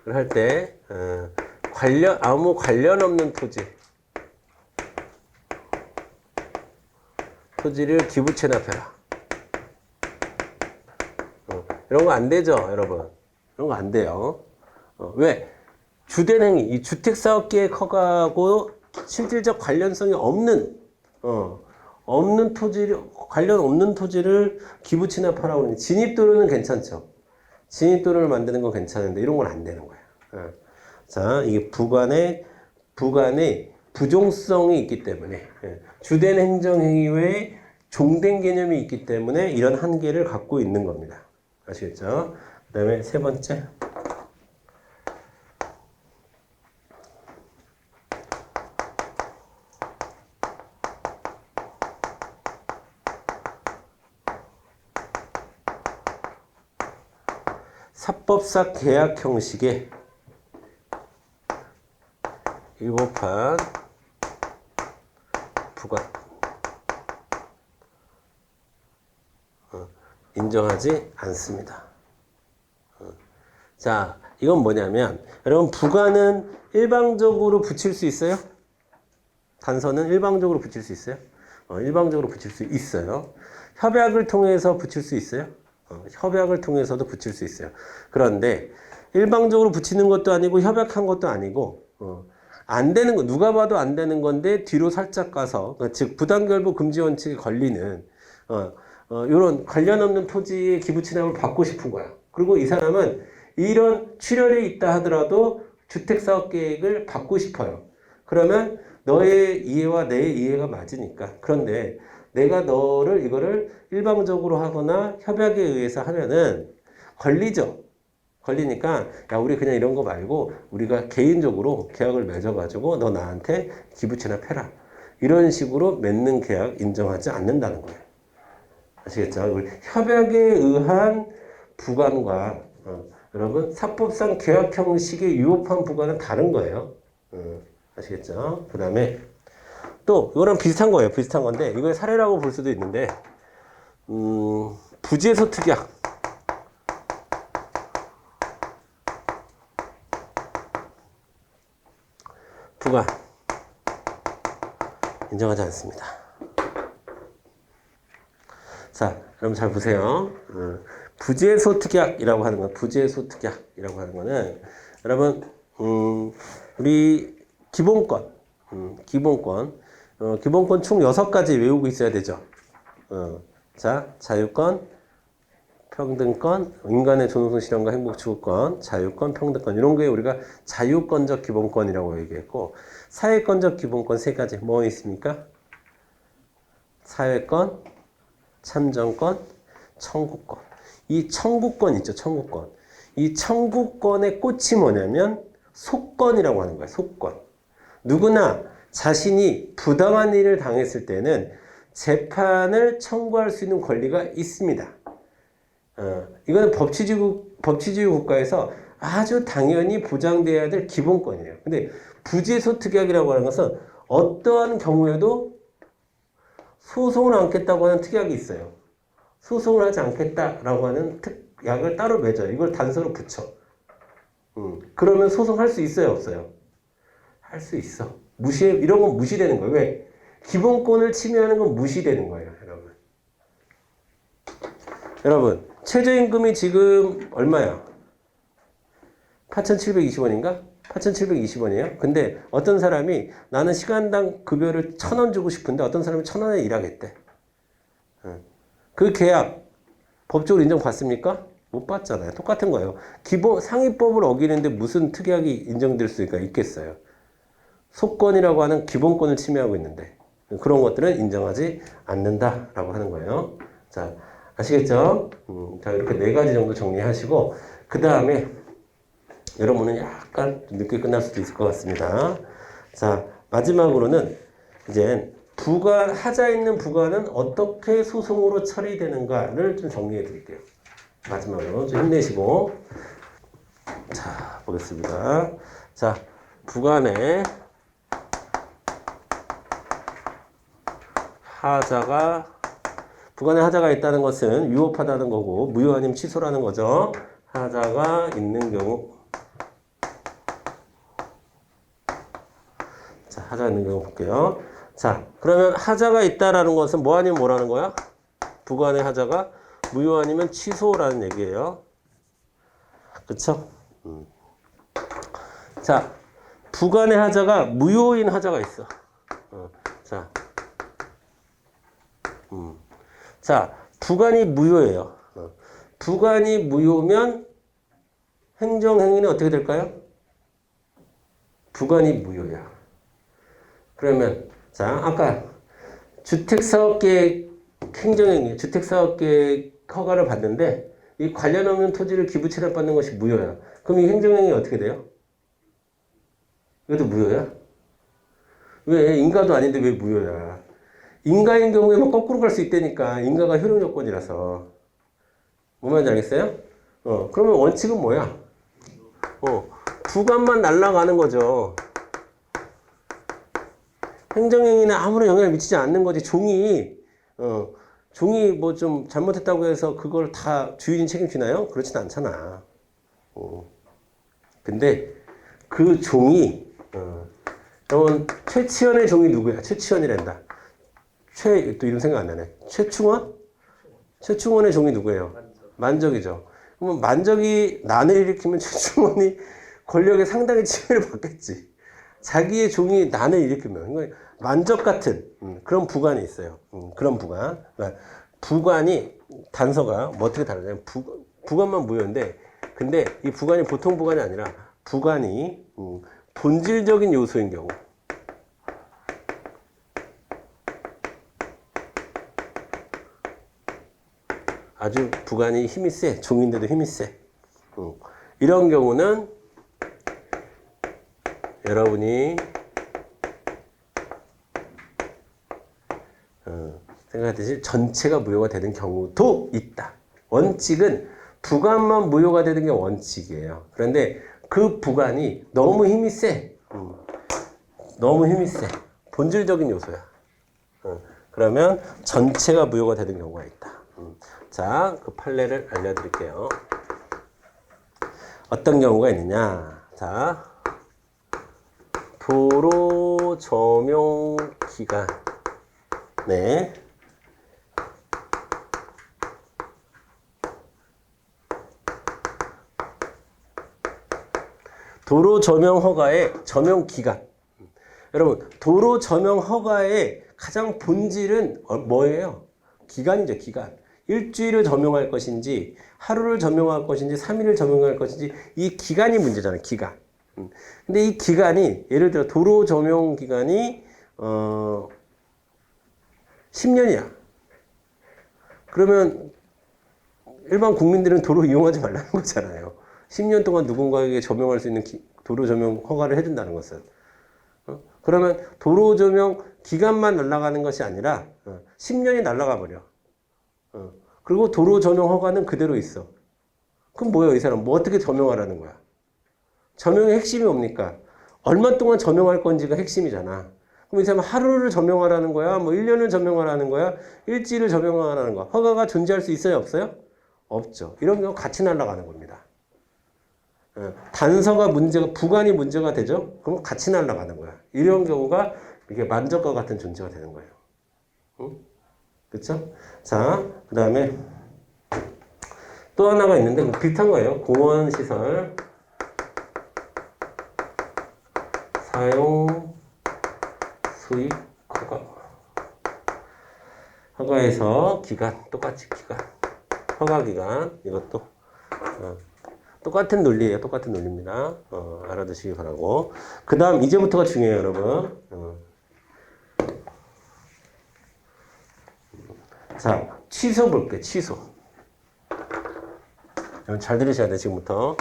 할 때 아무 관련 없는 토지를 기부 체납해라. 이런 거 안 되죠, 여러분? 이런 거 안 돼요. 왜? 주된 행위, 이 주택사업계획 허가하고 실질적 관련성이 없는 관련 없는 토지를 기부 체납하라고 하는 진입도로는 괜찮죠. 진입도로를 만드는 건 괜찮은데 이런 건 안 되는 거예요. 자, 이게 부관의 부종성이 있기 때문에 주된 행정행위 외에 종된 개념이 있기 때문에 이런 한계를 갖고 있는 겁니다. 아시겠죠? 그 다음에 세 번째, 사법사 계약 형식의 위법한 부관 인정하지 않습니다. 자, 이건 뭐냐면 여러분, 부관은 일방적으로 붙일 수 있어요? 단서는 일방적으로 붙일 수 있어요? 일방적으로 붙일 수 있어요. 협약을 통해서 붙일 수 있어요? 협약을 통해서도 붙일 수 있어요. 그런데 일방적으로 붙이는 것도 아니고 협약한 것도 아니고 안 되는 거, 누가 봐도 안 되는 건데 뒤로 살짝 가서, 즉 부당결부 금지 원칙에 걸리는 이런 관련 없는 토지의 기부 체납을 받고 싶은 거야. 그리고 이 사람은 이런 출혈이 있다 하더라도 주택사업 계획을 받고 싶어요. 그러면 너의 이해와 내 이해가 맞으니까. 그런데 내가 너를 이거를 일방적으로 하거나 협약에 의해서 하면은 걸리죠. 걸리니까 야 우리 그냥 이런 거 말고 우리가 개인적으로 계약을 맺어가지고 너 나한테 기부채나 패라. 이런 식으로 맺는 계약 인정하지 않는다는 거예요. 아시겠죠? 우리 협약에 의한 부관과 여러분 사법상 계약 형식의 유효한 부관은 다른 거예요. 아시겠죠? 그 다음에 또 이거랑 비슷한 거예요. 비슷한 건데 이걸 사례라고 볼 수도 있는데 부재소 특약. 부관 인정하지 않습니다. 자, 여러분 잘 보세요. 부재소 특약이라고 하는 건 부재소 특약이라고 하는 거는 여러분 우리 기본권 기본권 총 6가지 외우고 있어야 되죠. 자, 자유권, 평등권, 인간의 존엄성 실현과 행복 추구권, 자유권, 평등권 이런 거에 우리가 자유권적 기본권이라고 얘기했고 사회권적 기본권 3가지 뭐 있습니까? 사회권, 참정권, 청구권. 이 청구권 있죠, 청구권. 이 청구권의 꽃이 뭐냐면 속권이라고 하는 거야, 속권. 누구나 자신이 부당한 일을 당했을 때는 재판을 청구할 수 있는 권리가 있습니다. 이거는 법치주의 국가에서 아주 당연히 보장돼야 될 기본권이에요. 근데 부재소 특약이라고 하는 것은 어떠한 경우에도 소송을 않겠다고 하는 특약이 있어요. 소송을 하지 않겠다라고 하는 특약을 따로 맺어요. 이걸 단서로 붙여. 그러면 소송할 수 있어요, 없어요? 할 수 있어. 이런 건 무시되는 거예요. 왜? 기본권을 침해하는 건 무시되는 거예요, 여러분. 여러분, 최저임금이 지금 얼마야? 8,720원인가? 8,720원이에요. 근데 어떤 사람이 나는 시간당 급여를 1,000원 주고 싶은데 어떤 사람이 1,000원에 일하겠대. 그 계약 법적으로 인정받습니까? 못 받잖아요. 똑같은 거예요. 상위법을 어기는데 무슨 특약이 인정될 수가 있겠어요. 속권이라고 하는 기본권을 침해하고 있는데 그런 것들은 인정하지 않는다라고 하는 거예요. 자, 아시겠죠? 자, 이렇게 4가지 정도 정리하시고 그 다음에 여러분은 약간 늦게 끝날 수도 있을 것 같습니다. 자, 마지막으로는 이제 하자 있는 부관은 어떻게 소송으로 처리되는가를 좀 정리해 드릴게요. 마지막으로 좀 힘내시고. 자, 보겠습니다. 자, 부관의 하자가 있다는 것은 유효하다는 거고, 무효 아니면 취소라는 거죠. 하자가 있는 경우. 자, 하자가 있는 경우 볼게요. 자, 그러면 하자가 있다라는 것은 뭐 아니면 뭐라는 거야? 부관의 하자가 무효 아니면 취소라는 얘기예요. 그쵸? 자, 부관의 하자가 무효인 하자가 있어. 자, 부관이 무효예요. 부관이 무효면 행정행위는 어떻게 될까요? 부관이 무효야. 그러면 자, 아까 주택사업계획 행정행위, 주택사업계획 허가를 받는데 이 관련 없는 토지를 기부채납받는 것이 무효야. 그럼 이 행정행위 어떻게 돼요? 이것도 무효야? 왜? 인가도 아닌데 왜 무효야? 인가인 경우에만 거꾸로 갈 수 있다니까. 인가가 효력 요건이라서. 뭔 말인지 알겠어요? 그러면 원칙은 뭐야? 부관만 날아가는 거죠. 행정행위는 아무런 영향을 미치지 않는 거지. 종이 뭐 좀 잘못했다고 해서 그걸 다 주인이 책임지나요? 그렇진 않잖아. 근데 그 종이, 여러분, 최치원의 종이 누구야? 최치원이란다. 또 이름 생각 안 나네. 최충원? 최충원의 종이 누구예요? 만적이죠. 그러면 만적이 난을 일으키면 최충원이 권력에 상당히 침해를 받겠지. 자기의 종이 난을 일으키면. 그러니까 만적 같은 그런 부관이 있어요. 그런 부관. 그러니까 부관이 단서가 뭐 어떻게 다르냐면 부관만 무효인데 근데 이 부관이 보통 부관이 아니라 부관이 본질적인 요소인 경우. 아주 부관이 힘이 세. 종인데도 힘이 세. 이런 경우는 여러분이 생각하듯이 전체가 무효가 되는 경우도 있다. 원칙은 부관만 무효가 되는 게 원칙이에요. 그런데 그 부관이 너무 힘이 세. 너무 힘이 세. 본질적인 요소야. 그러면 전체가 무효가 되는 경우가 있다. 자, 그 판례를 알려드릴게요. 어떤 경우가 있느냐. 자, 도로 점용 기간. 네. 도로 점용 허가의 점용 기간. 여러분, 도로 점용 허가의 가장 본질은 뭐예요? 기간이죠, 기간. 일주일을 점용할 것인지, 하루를 점용할 것인지, 3일을 점용할 것인지, 이 기간이 문제잖아요, 기간. 근데 이 기간이, 예를 들어 도로 점용 기간이, 10년이야. 그러면 일반 국민들은 도로 이용하지 말라는 거잖아요. 10년 동안 누군가에게 점용할 수 있는 도로 점용 허가를 해준다는 것은. 그러면 도로 점용 기간만 날아가는 것이 아니라 10년이 날아가 버려. 그리고 도로 점용 허가는 그대로 있어. 그럼 뭐예요, 이 사람? 뭐 어떻게 점용하라는 거야? 점용의 핵심이 뭡니까? 얼마 동안 점용할 건지가 핵심이잖아. 그럼 이 사람 하루를 점용하라는 거야? 뭐 1년을 점용하라는 거야? 일주일을 점용하라는 거야? 허가가 존재할 수 있어요, 없어요? 없죠. 이런 경우 같이 날아가는 겁니다. 단서가 문제가, 부관이 문제가 되죠? 그럼 같이 날아가는 거야. 이런 경우가 이게 만적과 같은 존재가 되는 거예요. 응? 그쵸? 자, 그 다음에 또 하나가 있는데 비슷한 거예요. 공원시설 사용 수익 허가. 허가에서 기간, 똑같이 기간. 허가 기간, 이것도 똑같은 논리예요. 똑같은 논리입니다. 알아두시기 바라고. 그 다음 이제부터가 중요해요, 여러분. 자, 취소 볼게요. 취소. 여러분 잘 들으셔야 돼요, 지금부터.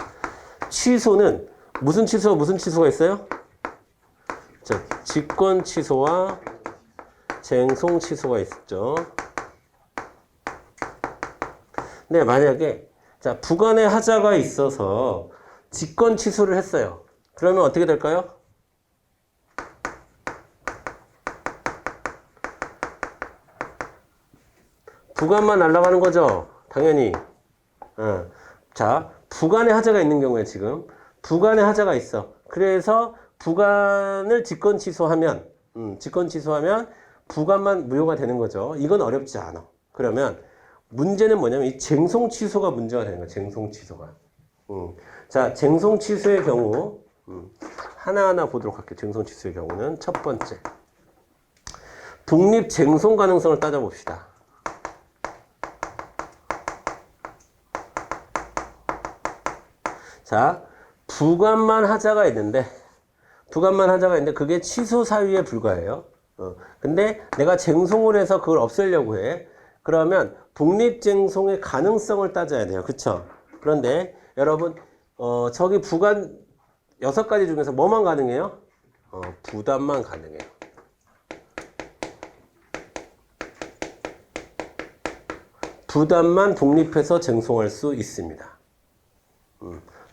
취소는 무슨 취소가 있어요? 자, 직권 취소와 쟁송 취소가 있죠. 근데 만약에 자, 부관의 하자가 있어서 직권 취소를 했어요. 그러면 어떻게 될까요? 부관만 날아가는 거죠. 당연히. 자, 부관의 하자가 있는 경우에 지금 부관의 하자가 있어. 그래서 부관을 직권 취소하면 부관만 무효가 되는 거죠. 이건 어렵지 않아. 그러면 문제는 뭐냐면 이 쟁송 취소가 문제가 되는 거야. 쟁송 취소가. 자, 쟁송 취소의 경우 하나하나 보도록 할게요. 쟁송 취소의 경우는 첫 번째, 독립 쟁송 가능성을 따져봅시다. 자, 부관만 하자가 있는데 그게 취소 사유에 불과해요. 근데 내가 쟁송을 해서 그걸 없애려고 해. 그러면 독립쟁송의 가능성을 따져야 돼요. 그쵸? 그런데 여러분, 저기 부관 6가지 중에서 뭐만 가능해요? 부담만 가능해요. 부담만 독립해서 쟁송할 수 있습니다.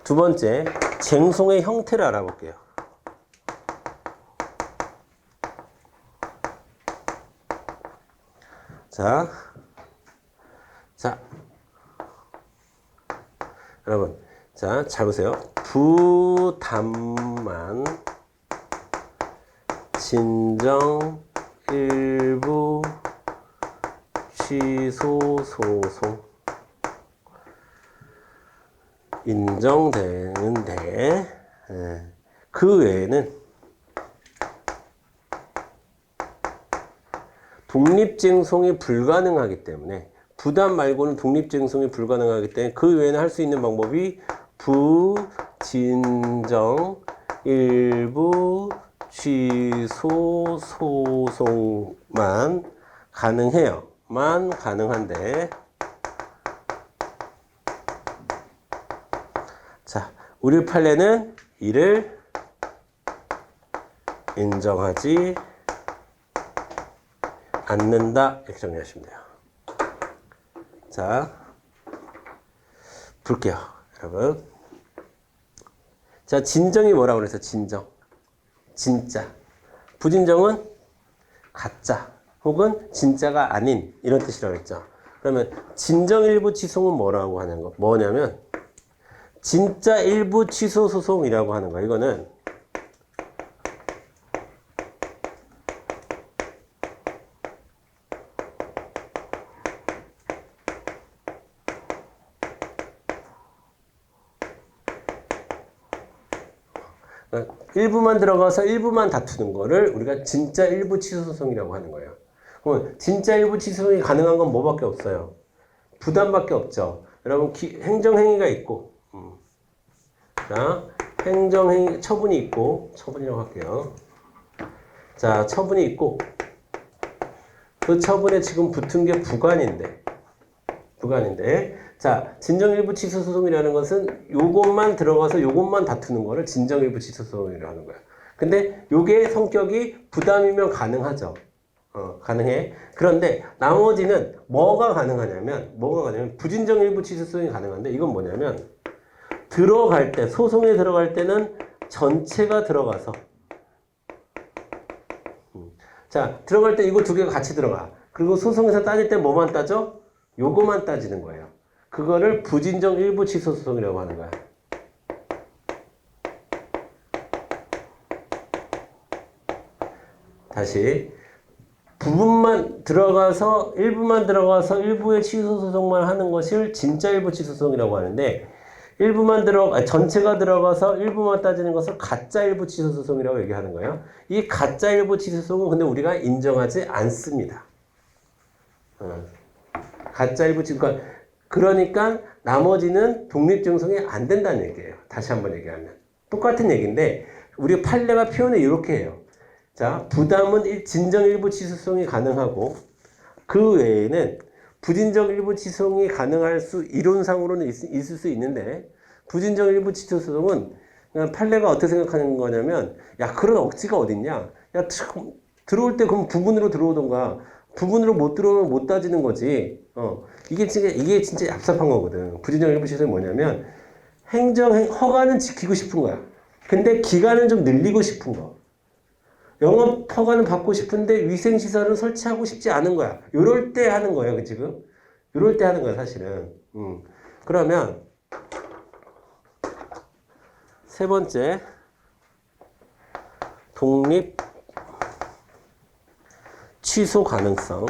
두 번째, 쟁송의 형태를 알아볼게요. 자, 여러분, 자, 잘 보세요. 부담만 진정 일부 취소 소송 인정되는데 그 외에는 독립쟁송이 불가능하기 때문에 부담 말고는 독립쟁송이 불가능하기 때문에 그 외에는 할 수 있는 방법이 부진정 일부 취소 소송만 가능해요. 가능한데 우리 판례는 이를 인정하지 않는다. 이렇게 정리하시면 돼요. 자, 볼게요, 여러분. 자, 진정이 뭐라고 그래서 진정. 진짜. 부진정은 가짜 혹은 진짜가 아닌 이런 뜻이라고 했죠. 그러면 진정 일부 취소는 뭐라고 하는 거? 뭐냐면 진짜 일부 취소 소송이라고 하는 거. 이거는 일부만 들어가서 일부만 다투는 거를 우리가 진짜 일부 취소 소송이라고 하는 거예요. 그럼 진짜 일부 취소 소송이 가능한 건 뭐밖에 없어요? 부담밖에 없죠. 여러분 행정행위가 있고 자, 행정행위 처분이 있고 처분이라고 할게요. 자, 처분이 있고 그 처분에 지금 붙은 게 부관인데 자, 진정일부 취소소송이라는 것은 요것만 들어가서 요것만 다투는 거를 진정일부 취소소송이라고 하는 거야. 근데 요게 성격이 부담이면 가능하죠. 가능해. 그런데 나머지는 뭐가 가능하냐면 부진정일부 취소소송이 가능한데 이건 뭐냐면 들어갈 때, 소송에 들어갈 때는 전체가 들어가서 자, 들어갈 때 이거 두 개가 같이 들어가. 그리고 소송에서 따질 때 뭐만 따져? 요거만 따지는 거예요. 그거를 부진정 일부 취소 소송이라고 하는 거야. 다시 부분만 들어가서 일부만 들어가서 일부의 취소 소송만 하는 것을 진짜 일부 취소 소송이라고 하는데 전체가 들어가서 일부만 따지는 것을 가짜 일부 취소 소송이라고 얘기하는 거예요. 이 가짜 일부 취소 소송은 근데 우리가 인정하지 않습니다. 가짜 일부 취소, 그러니까 나머지는 독립증송이 안 된다는 얘기예요. 다시 한번 얘기하면. 똑같은 얘기인데, 우리 판례가 표현을 이렇게 해요. 자, 부담은 진정 일부 취소송이 가능하고, 그 외에는 부진정 일부 취소송이 가능할 이론상으로는 있을 수 있는데, 부진정 일부 취소송은 판례가 어떻게 생각하는 거냐면, 야, 그런 억지가 어딨냐? 야, 들어올 때 그럼 부분으로 들어오던가, 부분으로 못 들어오면 못 따지는 거지. 이게 진짜 얍삽한 거거든. 부진정 일부 취소는 뭐냐면, 허가는 지키고 싶은 거야. 근데 기간은 좀 늘리고 싶은 거. 영업 허가는 받고 싶은데 위생시설은 설치하고 싶지 않은 거야. 요럴 때 하는 거예요, 지금. 요럴 때 하는 거야, 사실은. 그러면, 세 번째, 독립 취소 가능성.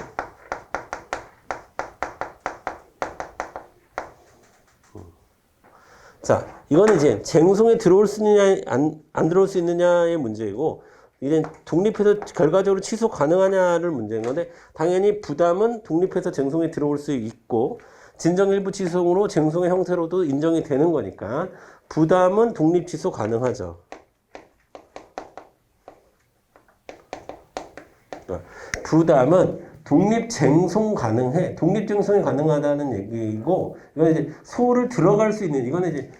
자, 이거는 이제 쟁송에 들어올 수 있느냐, 안 들어올 수 있느냐의 문제이고, 이제 독립해서 결과적으로 취소 가능하냐를 문제인 건데, 당연히 부담은 독립해서 쟁송에 들어올 수 있고, 진정 일부 취소로 쟁송의 형태로도 인정이 되는 거니까, 부담은 독립 취소 가능하죠. 부담은 독립쟁송 가능해. 독립쟁송이 가능하다는 얘기고, 이건 이제 소를 들어갈 수 있는, 이거는 이제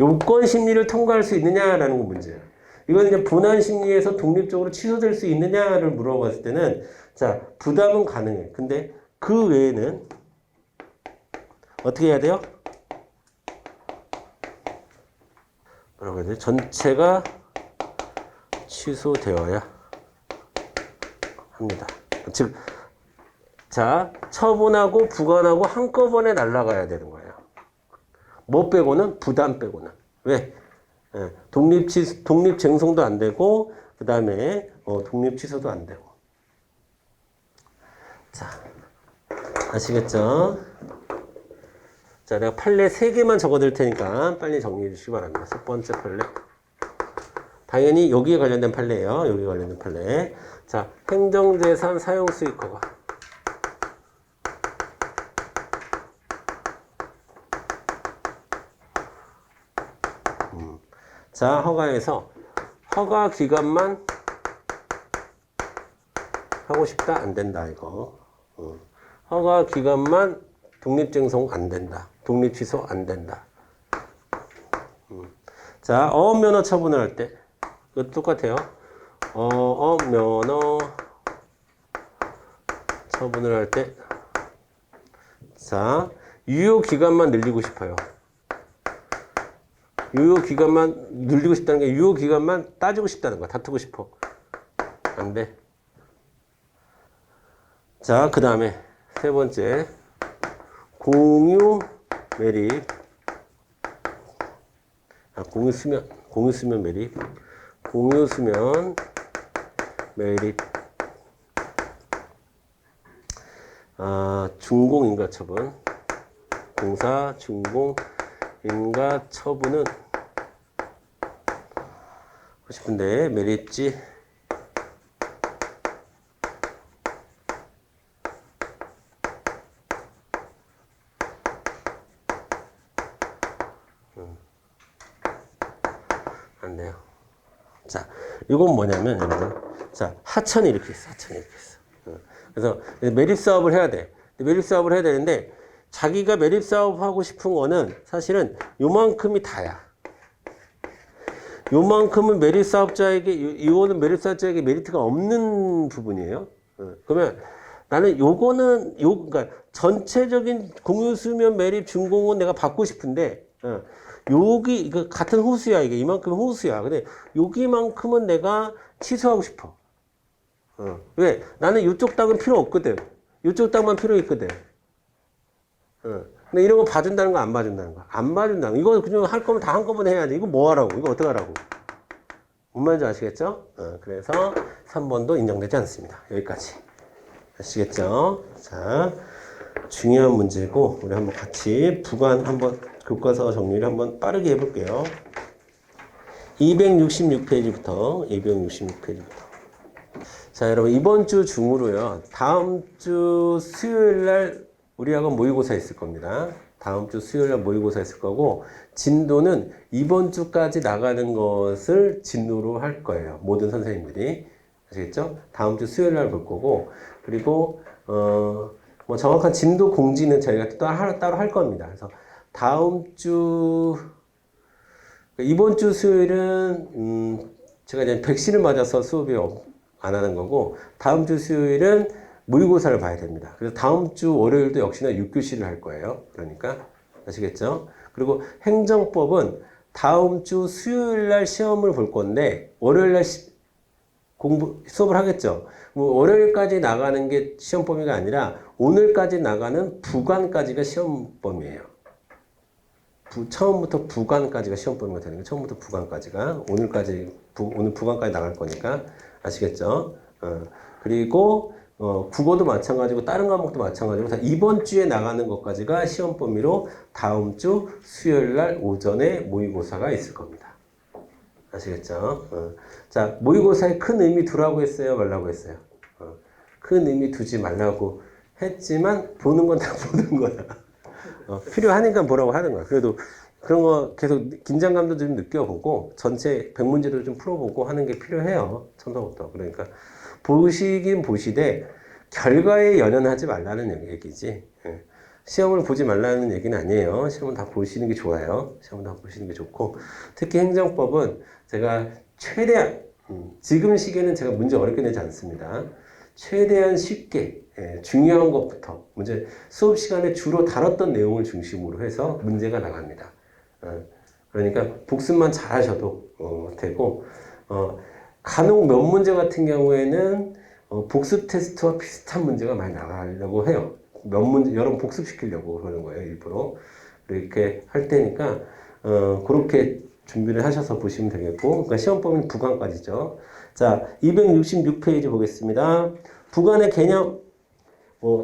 요건 심리를 통과할 수 있느냐라는 건 문제예요. 이건 이제 본안 심리에서 독립적으로 취소될 수 있느냐를 물어봤을 때는, 자, 부담은 가능해. 근데 그 외에는 어떻게 해야 돼요? 뭐라고 해야 돼? 전체가 취소되어야 합니다. 즉, 자, 처분하고 부관하고 한꺼번에 날아가야 되는 거예요. 뭐 빼고는? 부담 빼고는. 왜? 독립쟁송도 안 되고, 그 다음에 독립취소도 안 되고. 자, 아시겠죠? 자, 내가 판례 3개만 적어드릴 테니까 빨리 정리해 주시기 바랍니다. 첫 번째 판례. 당연히 여기에 관련된 판례예요. 여기에 관련된 판례. 자, 행정재산 사용수익허가. 자, 허가에서 허가 기간만 하고 싶다? 안 된다, 이거. 허가 기간만 독립쟁송 안 된다. 독립 취소 안 된다. 자, 어업면허 처분을 할 때, 이것도 똑같아요. 어업면허 처분을 할 때, 자, 유효 기간만 늘리고 싶어요. 유효 기간만 늘리고 싶다는 게 유효 기간만 따지고 싶다는 거야. 다투고 싶어. 안 돼. 자, 그 다음에 세 번째, 공유 매립. 공유 수면 매립. 공유 수면 매립. 준공 인가 처분. 공사 준공 인가 처분은 하고 싶은데 매립지 안 돼요. 자, 이건 뭐냐면 여러분, 자, 하천이 이렇게 있어. 하천이 이렇게 있어. 그래서 매립 사업을 해야 돼. 매립 사업을 해야 되는데 자기가 매립 사업 하고 싶은 거는 사실은 요만큼이 다야. 요만큼은 매립 사업자에게, 이거는 매립 사업자에게 메리트가 없는 부분이에요. 그러면 나는 요거는, 그러니까 전체적인 공유수면 매립 준공은 내가 받고 싶은데, 여기, 이거 같은 호수야, 이게. 이만큼 호수야. 근데 여기만큼은 내가 취소하고 싶어. 왜? 나는 이쪽 땅은 필요 없거든. 이쪽 땅만 필요 있거든. 근데 이런 거 봐준다는 거 안 봐준다는 거. 안 봐준다는 거. 이거 그냥 할 거면 다 한꺼번에 해야지. 이거 뭐 하라고? 이거 어떻게 하라고? 뭔 말인지 아시겠죠? 그래서 3번도 인정되지 않습니다. 여기까지. 아시겠죠? 자, 중요한 문제고, 우리 한번 같이 부관 한번, 교과서 정리를 한번 빠르게 해볼게요. 266페이지부터, 266페이지부터. 자, 여러분, 이번 주 중으로요, 다음 주 수요일 날 우리 학원 모의고사 있을 겁니다. 다음 주 수요일 날 모의고사 있을 거고, 진도는 이번 주까지 나가는 것을 진도로 할 거예요. 모든 선생님들이. 아시겠죠? 다음 주 수요일 날 볼 거고, 그리고, 뭐 정확한 진도 공지는 저희가 따로 할 겁니다. 그래서 다음 주, 이번 주 수요일은, 제가 이제 백신을 맞아서 수업이 안 하는 거고, 다음 주 수요일은 모의고사를 봐야 됩니다. 그래서 다음 주 월요일도 역시나 6교시를 할 거예요. 그러니까, 아시겠죠? 그리고 행정법은 다음 주 수요일 날 시험을 볼 건데, 월요일 날 수업을 하겠죠. 뭐 월요일까지 나가는 게 시험 범위가 아니라 오늘까지 나가는 부관까지가 시험 범위예요. 처음부터 부관까지가 시험 범위가 되는 거예요. 처음부터 부관까지가 오늘 부관까지 나갈 거니까 아시겠죠? 그리고 국어도 마찬가지고 다른 과목도 마찬가지고 이번 주에 나가는 것까지가 시험 범위로 다음 주 수요일 날 오전에 모의고사가 있을 겁니다. 아시겠죠? 자, 모의고사에 큰 의미 두라고 했어요? 말라고 했어요? 큰 의미 두지 말라고 했지만 보는 건 다 보는 거야. 필요하니까 보라고 하는 거야. 그래도 그런 거 계속 긴장감도 좀 느껴보고 전체 100문제도 좀 풀어보고 하는 게 필요해요. 처음부터. 그러니까 보시긴 보시되 결과에 연연하지 말라는 얘기지. 시험을 보지 말라는 얘기는 아니에요. 시험은 다 보시는 게 좋아요. 시험은 다 보시는 게 좋고, 특히 행정법은 제가 최대한 지금 시기에는 제가 문제 어렵게 내지 않습니다. 최대한 쉽게 중요한 것부터 문제 수업 시간에 주로 다뤘던 내용을 중심으로 해서 문제가 나갑니다. 그러니까 복습만 잘하셔도 되고, 간혹 몇 문제 같은 경우에는 복습 테스트와 비슷한 문제가 많이 나가려고 해요. 몇 문제 여러분 복습시키려고 그러는 거예요, 일부러. 이렇게 할 테니까 그렇게 준비를 하셔서 보시면 되겠고, 그러니까 시험 범위는 부관까지죠. 자, 266페이지 보겠습니다. 부관의 개념,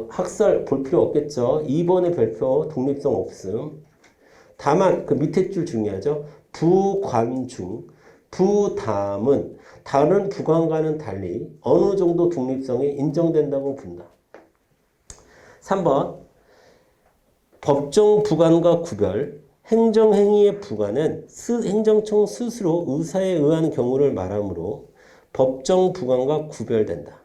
학설 볼 필요 없겠죠. 2번의 별표 독립성 없음. 다만 그 밑에 줄 중요하죠. 부관중, 부담은 다른 부관과는 달리 어느 정도 독립성이 인정된다고 본다. 3번 법정 부관과 구별. 행정행위의 부관은 행정청 스스로 의사에 의한 경우를 말하므로 법정 부관과 구별된다.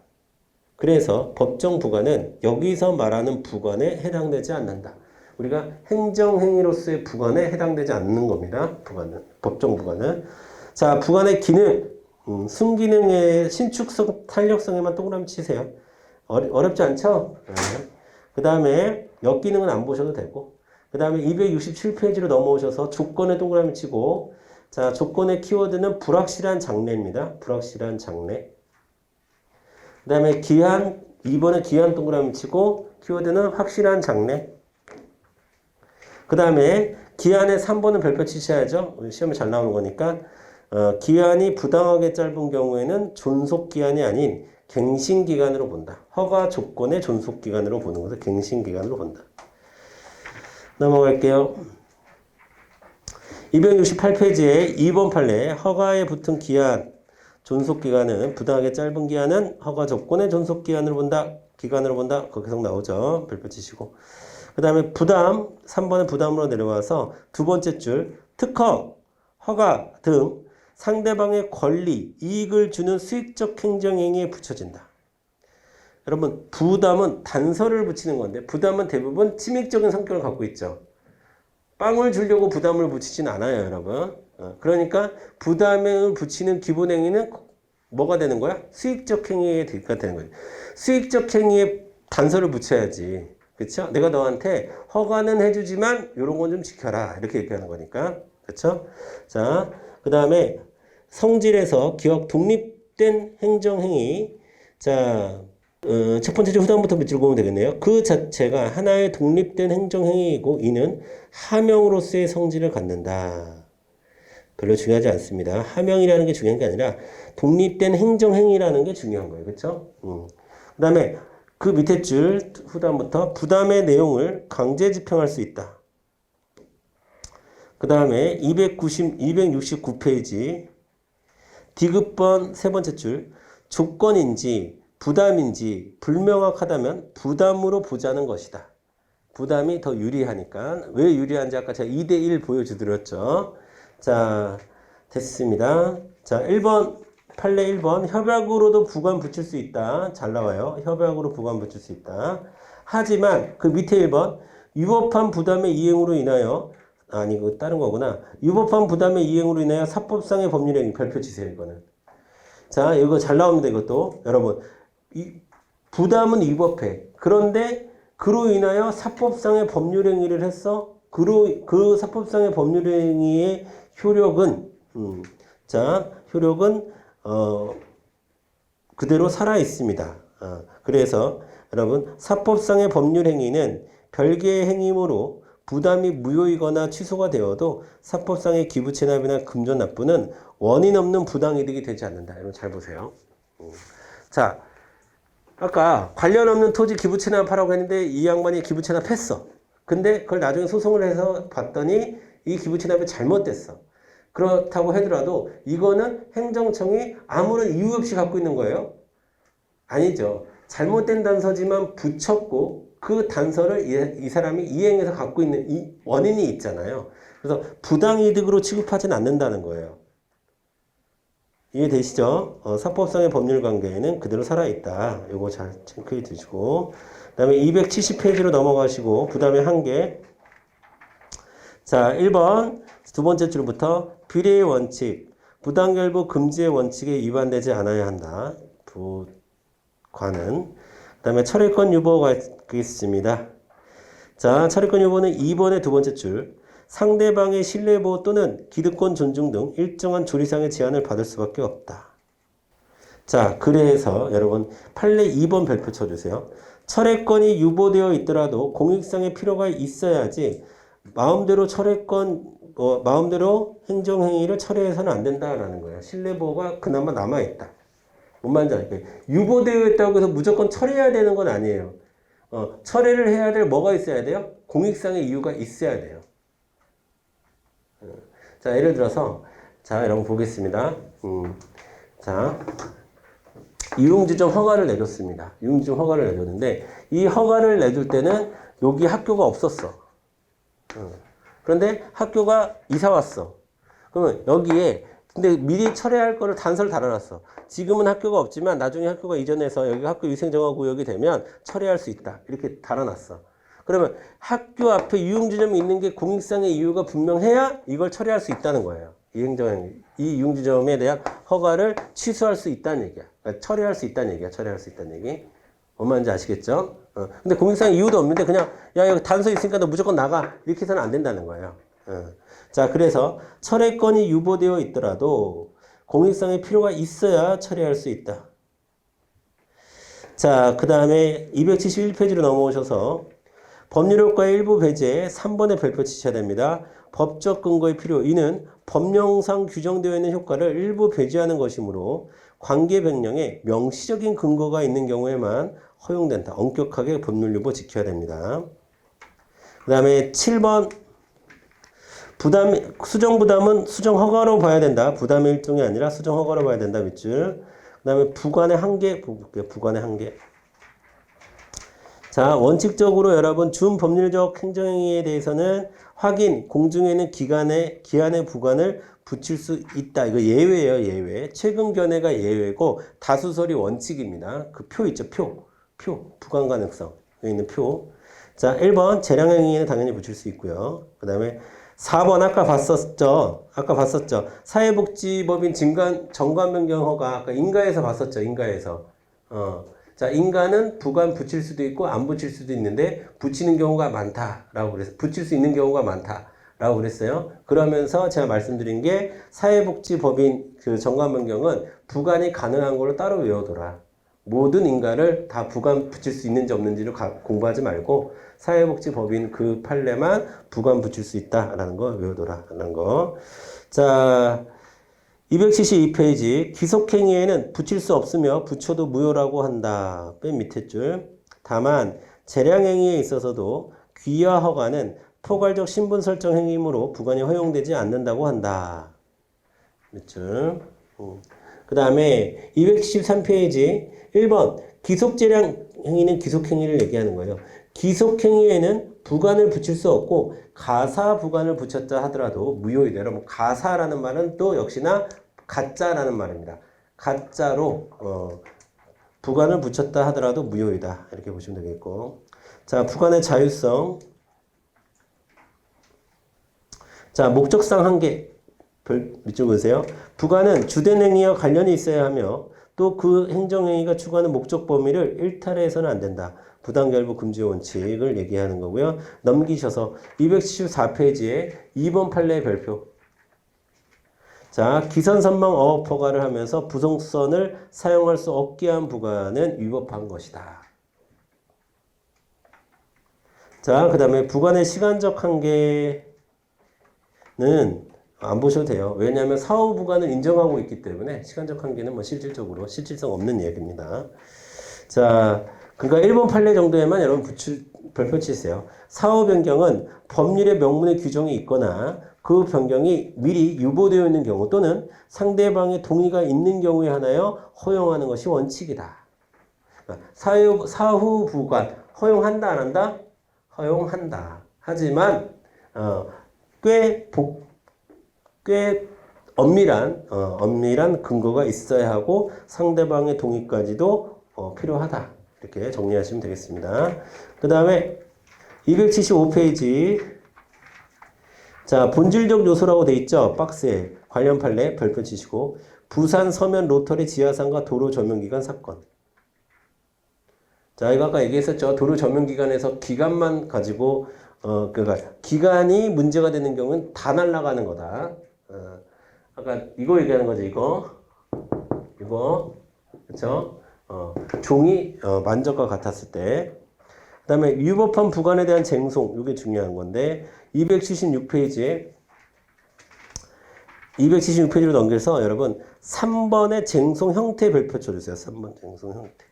그래서 법정 부관은 여기서 말하는 부관에 해당되지 않는다. 우리가 행정행위로서의 부관에 해당되지 않는 겁니다. 부관은 법정 부관은. 자, 부관의 기능, 순기능의 신축성, 탄력성에만 동그라미 치세요. 어렵지 않죠? 네. 그 다음에 역기능은 안 보셔도 되고, 그 다음에 267페이지로 넘어오셔서 조건에 동그라미 치고, 자, 조건의 키워드는 불확실한 장래입니다. 불확실한 장래. 그 다음에 기한, 2번에 기한 동그라미 치고, 키워드는 확실한 장래. 그 다음에 기한에 3번은 별표 치셔야죠. 시험에 잘 나오는 거니까. 기한이 부당하게 짧은 경우에는 존속기한이 아닌 갱신기간으로 본다. 허가 조건의 존속기간으로 보는 것을 갱신기간으로 본다. 넘어갈게요. 268페이지에 2번 판례 허가에 붙은 기한, 존속기간은 부당하게 짧은 기한은 허가 조건의 존속기간으로 본다. 기간으로 본다. 거기 계속 나오죠. 별표 치시고. 그 다음에 부담, 3번의 부담으로 내려와서 두 번째 줄 특허, 허가 등 상대방의 권리, 이익을 주는 수익적 행정행위에 붙여진다. 여러분, 부담은 단서를 붙이는 건데 부담은 대부분 침익적인 성격을 갖고 있죠. 빵을 주려고 부담을 붙이진 않아요, 여러분. 그러니까 부담을 붙이는 기본 행위는 뭐가 되는 거야? 수익적 행위가 되는 거예요. 수익적 행위에 단서를 붙여야지. 그렇죠? 내가 너한테 허가는 해주지만 이런 건 좀 지켜라. 이렇게 얘기하는 거니까. 그렇죠? 자, 그 다음에 성질에서 기억 독립된 행정행위. 자, 첫 번째 줄 후단부터 밑줄 보면 되겠네요. 그 자체가 하나의 독립된 행정행위이고 이는 하명으로서의 성질을 갖는다. 별로 중요하지 않습니다. 하명이라는 게 중요한 게 아니라 독립된 행정행위라는 게 중요한 거예요. 그렇죠? 그 다음에 그 밑에 줄 후단부터 부담의 내용을 강제 집행할 수 있다. 그 다음에 269페이지 디귿번 세 번째 줄 조건인지 부담인지 불명확하다면 부담으로 보자는 것이다. 부담이 더 유리하니까. 왜 유리한지 아까 제가 2대1 보여드렸죠. 자, 됐습니다. 자, 1번 판례 1번 협약으로도 부관 붙일 수 있다. 잘 나와요. 협약으로 부관 붙일 수 있다. 하지만 그 밑에 1번 위법한 부담의 이행으로 인하여 아니고 다른 거구나. 위법한 부담의 이행으로 인하여 사법상의 법률행위 별표 치세요. 이거는. 자, 이거 잘 나옵니다. 이것도 여러분 부담은 위법해. 그런데 그로 인하여 사법상의 법률행위를 했어. 그 사법상의 법률행위의 효력은 자, 효력은 그대로 살아 있습니다. 그래서 여러분 사법상의 법률행위는 별개의 행위로 부담이 무효이거나 취소가 되어도 사법상의 기부채납이나 금전납부는 원인 없는 부당이득이 되지 않는다. 여러분 잘 보세요. 자, 아까 관련 없는 토지 기부채납하라고 했는데 이 양반이 기부채납했어. 근데 그걸 나중에 소송을 해서 봤더니 이 기부채납이 잘못됐어. 그렇다고 하더라도 이거는 행정청이 아무런 이유 없이 갖고 있는 거예요? 아니죠. 잘못된 단서지만 붙였고 그 단서를 이 사람이 이행해서 갖고 있는 이 원인이 있잖아요. 그래서 부당이득으로 취급하지는 않는다는 거예요. 이해되시죠? 사법상의 법률관계에는 그대로 살아있다. 요거 잘 체크해 두시고 그 다음에 270페이지로 넘어가시고 부담의 한계. 자, 1번 두 번째 줄부터 비례의 원칙, 부당결부 금지의 원칙에 위반되지 않아야 한다. 부관은. 그 다음에 철회권 유보가 있습니다. 자, 철회권 유보는 2번의 두 번째 줄. 상대방의 신뢰보호 또는 기득권 존중 등 일정한 조리상의 제한을 받을 수밖에 없다. 자, 그래서 여러분 판례 2번 별표 쳐주세요. 철회권이 유보되어 있더라도 공익상의 필요가 있어야지 마음대로 마음대로 행정행위를 철회해서는 안 된다라는 거예요. 신뢰보호가 그나마 남아있다. 뭔 말인지 알겠어요? 유보되어 있다고 해서 무조건 철회해야 되는 건 아니에요. 철회를 해야 될 뭐가 있어야 돼요? 공익상의 이유가 있어야 돼요. 자, 예를 들어서, 자, 여러분 보겠습니다. 자, 유흥지점 허가를 내줬습니다. 유흥지점 허가를 내줬는데, 이 허가를 내줄 때는 여기 학교가 없었어. 그런데 학교가 이사 왔어. 그러면 여기에, 근데 미리 철회할 거를 단서를 달아놨어. 지금은 학교가 없지만 나중에 학교가 이전해서 여기 학교 위생정화구역이 되면 철회할 수 있다. 이렇게 달아놨어. 그러면 학교 앞에 유흥지점이 있는 게 공익상의 이유가 분명해야 이걸 처리할 수 있다는 거예요. 이 유흥지점에 대한 허가를 취소할 수 있다는 얘기야. 그러니까 처리할 수 있다는 얘기야. 처리할 수 있다는 얘기. 뭔 말인지 아시겠죠? 근데 공익상의 이유도 없는데 그냥 야 여기 단서 있으니까 너 무조건 나가 이렇게 해서는 안 된다는 거예요. 자, 그래서 철회권이 유보되어 있더라도 공익상의 필요가 있어야 처리할 수 있다. 자, 그 다음에 271페이지로 넘어오셔서 법률효과의 일부 배제에 3번의 별표 치셔야 됩니다. 법적 근거의 필요. 이는 법령상 규정되어 있는 효과를 일부 배제하는 것이므로 관계 변경에 명시적인 근거가 있는 경우에만 허용된다. 엄격하게 법률유보 지켜야 됩니다. 그 다음에 7번 수정 부담은 수정 허가로 봐야 된다. 부담의 일종이 아니라 수정 허가로 봐야 된다. 밑줄. 그 다음에 부관의 한계 볼게요. 부관의 한계. 자, 원칙적으로 여러분 준법률적 행정행위에 대해서는 확인, 공증에는 기한의 부관을 붙일 수 있다. 이거 예외예요. 예외. 최근 견해가 예외고 다수설이 원칙입니다. 그 표 있죠. 표. 부관 가능성. 여기 있는 표. 자, 1번 재량행위에는 당연히 붙일 수 있고요. 그 다음에 4번 아까 봤었죠. 사회복지법인 정관 변경 허가 아까 인가에서 봤었죠. 인가에서. 자, 인가는 부관 붙일 수도 있고 안 붙일 수도 있는데 붙이는 경우가 많다라고 그랬어요. 붙일 수 있는 경우가 많다라고 그랬어요. 그러면서 제가 말씀드린 게 사회복지법인 그 정관 변경은 부관이 가능한 걸로 따로 외워둬라. 모든 인가를 다 부관 붙일 수 있는지 없는지를 공부하지 말고 사회복지법인 그 판례만 부관 붙일 수 있다라는 거 외워둬라라는 거. 자, 272페이지 기속행위에는 붙일 수 없으며 붙여도 무효라고 한다. 맨 밑에 줄. 다만 재량행위에 있어서도 귀화 허가는 포괄적 신분 설정 행위이므로 부관이 허용되지 않는다고 한다. 밑줄. 그 다음에 273페이지 1번 기속재량 행위는 기속행위를 얘기하는 거예요. 기속행위에는 부관을 붙일 수 없고 가사 부관을 붙였다 하더라도 무효이다. 여러분 가사라는 말은 또 역시나 가짜라는 말입니다. 가짜로 부관을 붙였다 하더라도 무효이다. 이렇게 보시면 되겠고. 자, 부관의 자율성. 자, 목적상 한계. 밑줄 보세요. 부관은 주된 행위와 관련이 있어야 하며 또 그 행정행위가 추구하는 목적 범위를 일탈해서는 안 된다. 부당결부 금지 원칙을 얘기하는 거고요. 넘기셔서 274페이지에 2번 판례의 별표. 자, 기선선망 어업 허가를 하면서 부속선을 사용할 수 없게 한 부관은 위법한 것이다. 자, 그 다음에 부관의 시간적 한계는 안 보셔도 돼요. 왜냐하면 사후 부관을 인정하고 있기 때문에 시간적 한계는 뭐 실질적으로 실질성 없는 얘기입니다. 자, 그러니까 1번 판례 정도에만 여러분 별표 치세요. 사후 변경은 법률의 명문의 규정이 있거나 그 변경이 미리 유보되어 있는 경우 또는 상대방의 동의가 있는 경우에 하나여 허용하는 것이 원칙이다. 사후 부관 허용한다 안 한다? 허용한다. 하지만 꽤 엄밀한 근거가 있어야 하고 상대방의 동의까지도 필요하다. 이렇게 정리하시면 되겠습니다. 그 다음에 275페이지. 자, 본질적 요소라고 돼 있죠. 박스에 관련 판례 별표 치시고 부산 서면 로터리 지하상가 도로 조명기간 사건. 자, 이거 아까 얘기했었죠. 도로 조명기간에서 기간만 가지고 그러니까 기간이 문제가 되는 경우는 다 날아가는 거다. 아까 이거 얘기하는 거죠. 이거 그렇죠? 종이 만적과 같았을 때. 그 다음에 위법한 부관에 대한 쟁송, 이게 중요한 건데 276페이지로 넘겨서 여러분 3번의 쟁송 형태 별표 쳐주세요. 3번 쟁송 형태.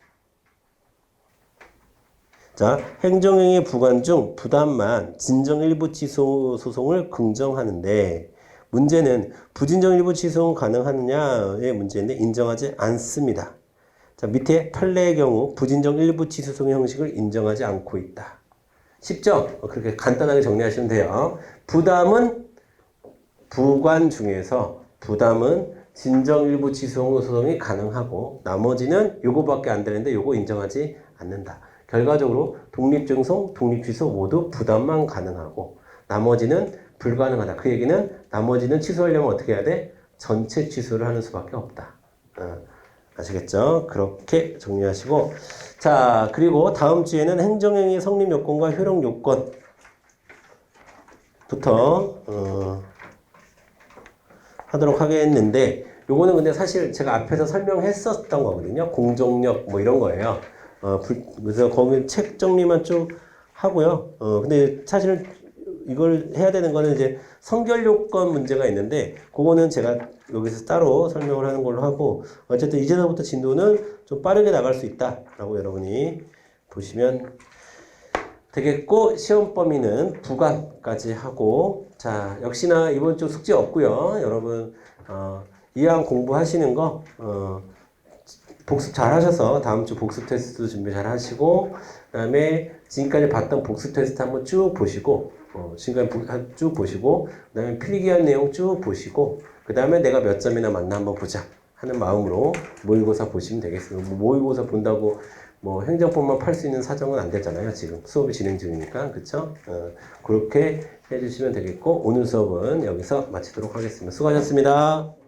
자, 행정행위 부관 중 부담만 진정 일부 취소 소송을 긍정하는데 문제는 부진정 일부 취소는 가능하느냐의 문제인데 인정하지 않습니다. 자, 밑에 판례의 경우 부진정 일부 취소송의 형식을 인정하지 않고 있다. 쉽죠? 그렇게 간단하게 정리하시면 돼요. 부담은 부관 중에서 부담은 진정 일부 취소 소송이 가능하고 나머지는 요거밖에 안 되는데 요거 인정하지 않는다. 결과적으로 독립증송, 독립취소 모두 부담만 가능하고 나머지는 불가능하다. 그 얘기는 나머지는 취소하려면 어떻게 해야 돼? 전체 취소를 하는 수밖에 없다. 아시겠죠? 그렇게 정리하시고 자 그리고 다음 주에는 행정행위 성립 요건과 효력 요건부터 하도록 하겠는데 요거는 근데 사실 제가 앞에서 설명했었던 거거든요. 공정력 뭐 이런 거예요. 그래서 거기 책 정리만 쭉 하고요. 근데 사실 이걸 해야 되는 거는 이제 성결 요건 문제가 있는데 그거는 제가 여기서 따로 설명을 하는 걸로 하고 어쨌든 이제서부터 진도는 좀 빠르게 나갈 수 있다라고 여러분이 보시면 되겠고 시험 범위는 부관까지 하고 자 역시나 이번 주 숙제 없고요. 여러분 이왕 공부하시는 거 복습 잘 하셔서 다음 주 복습 테스트 준비 잘 하시고 그다음에 지금까지 봤던 복습 테스트 한번 쭉 보시고 지금까지 쭉 보시고 그다음에 필기한 내용 쭉 보시고 그다음에 내가 몇 점이나 맞나 한번 보자 하는 마음으로 모의고사 보시면 되겠습니다. 모의고사 본다고 뭐 행정법만 팔 수 있는 사정은 안 되잖아요. 지금 수업이 진행 중이니까 그렇죠? 그렇게 해주시면 되겠고 오늘 수업은 여기서 마치도록 하겠습니다. 수고하셨습니다.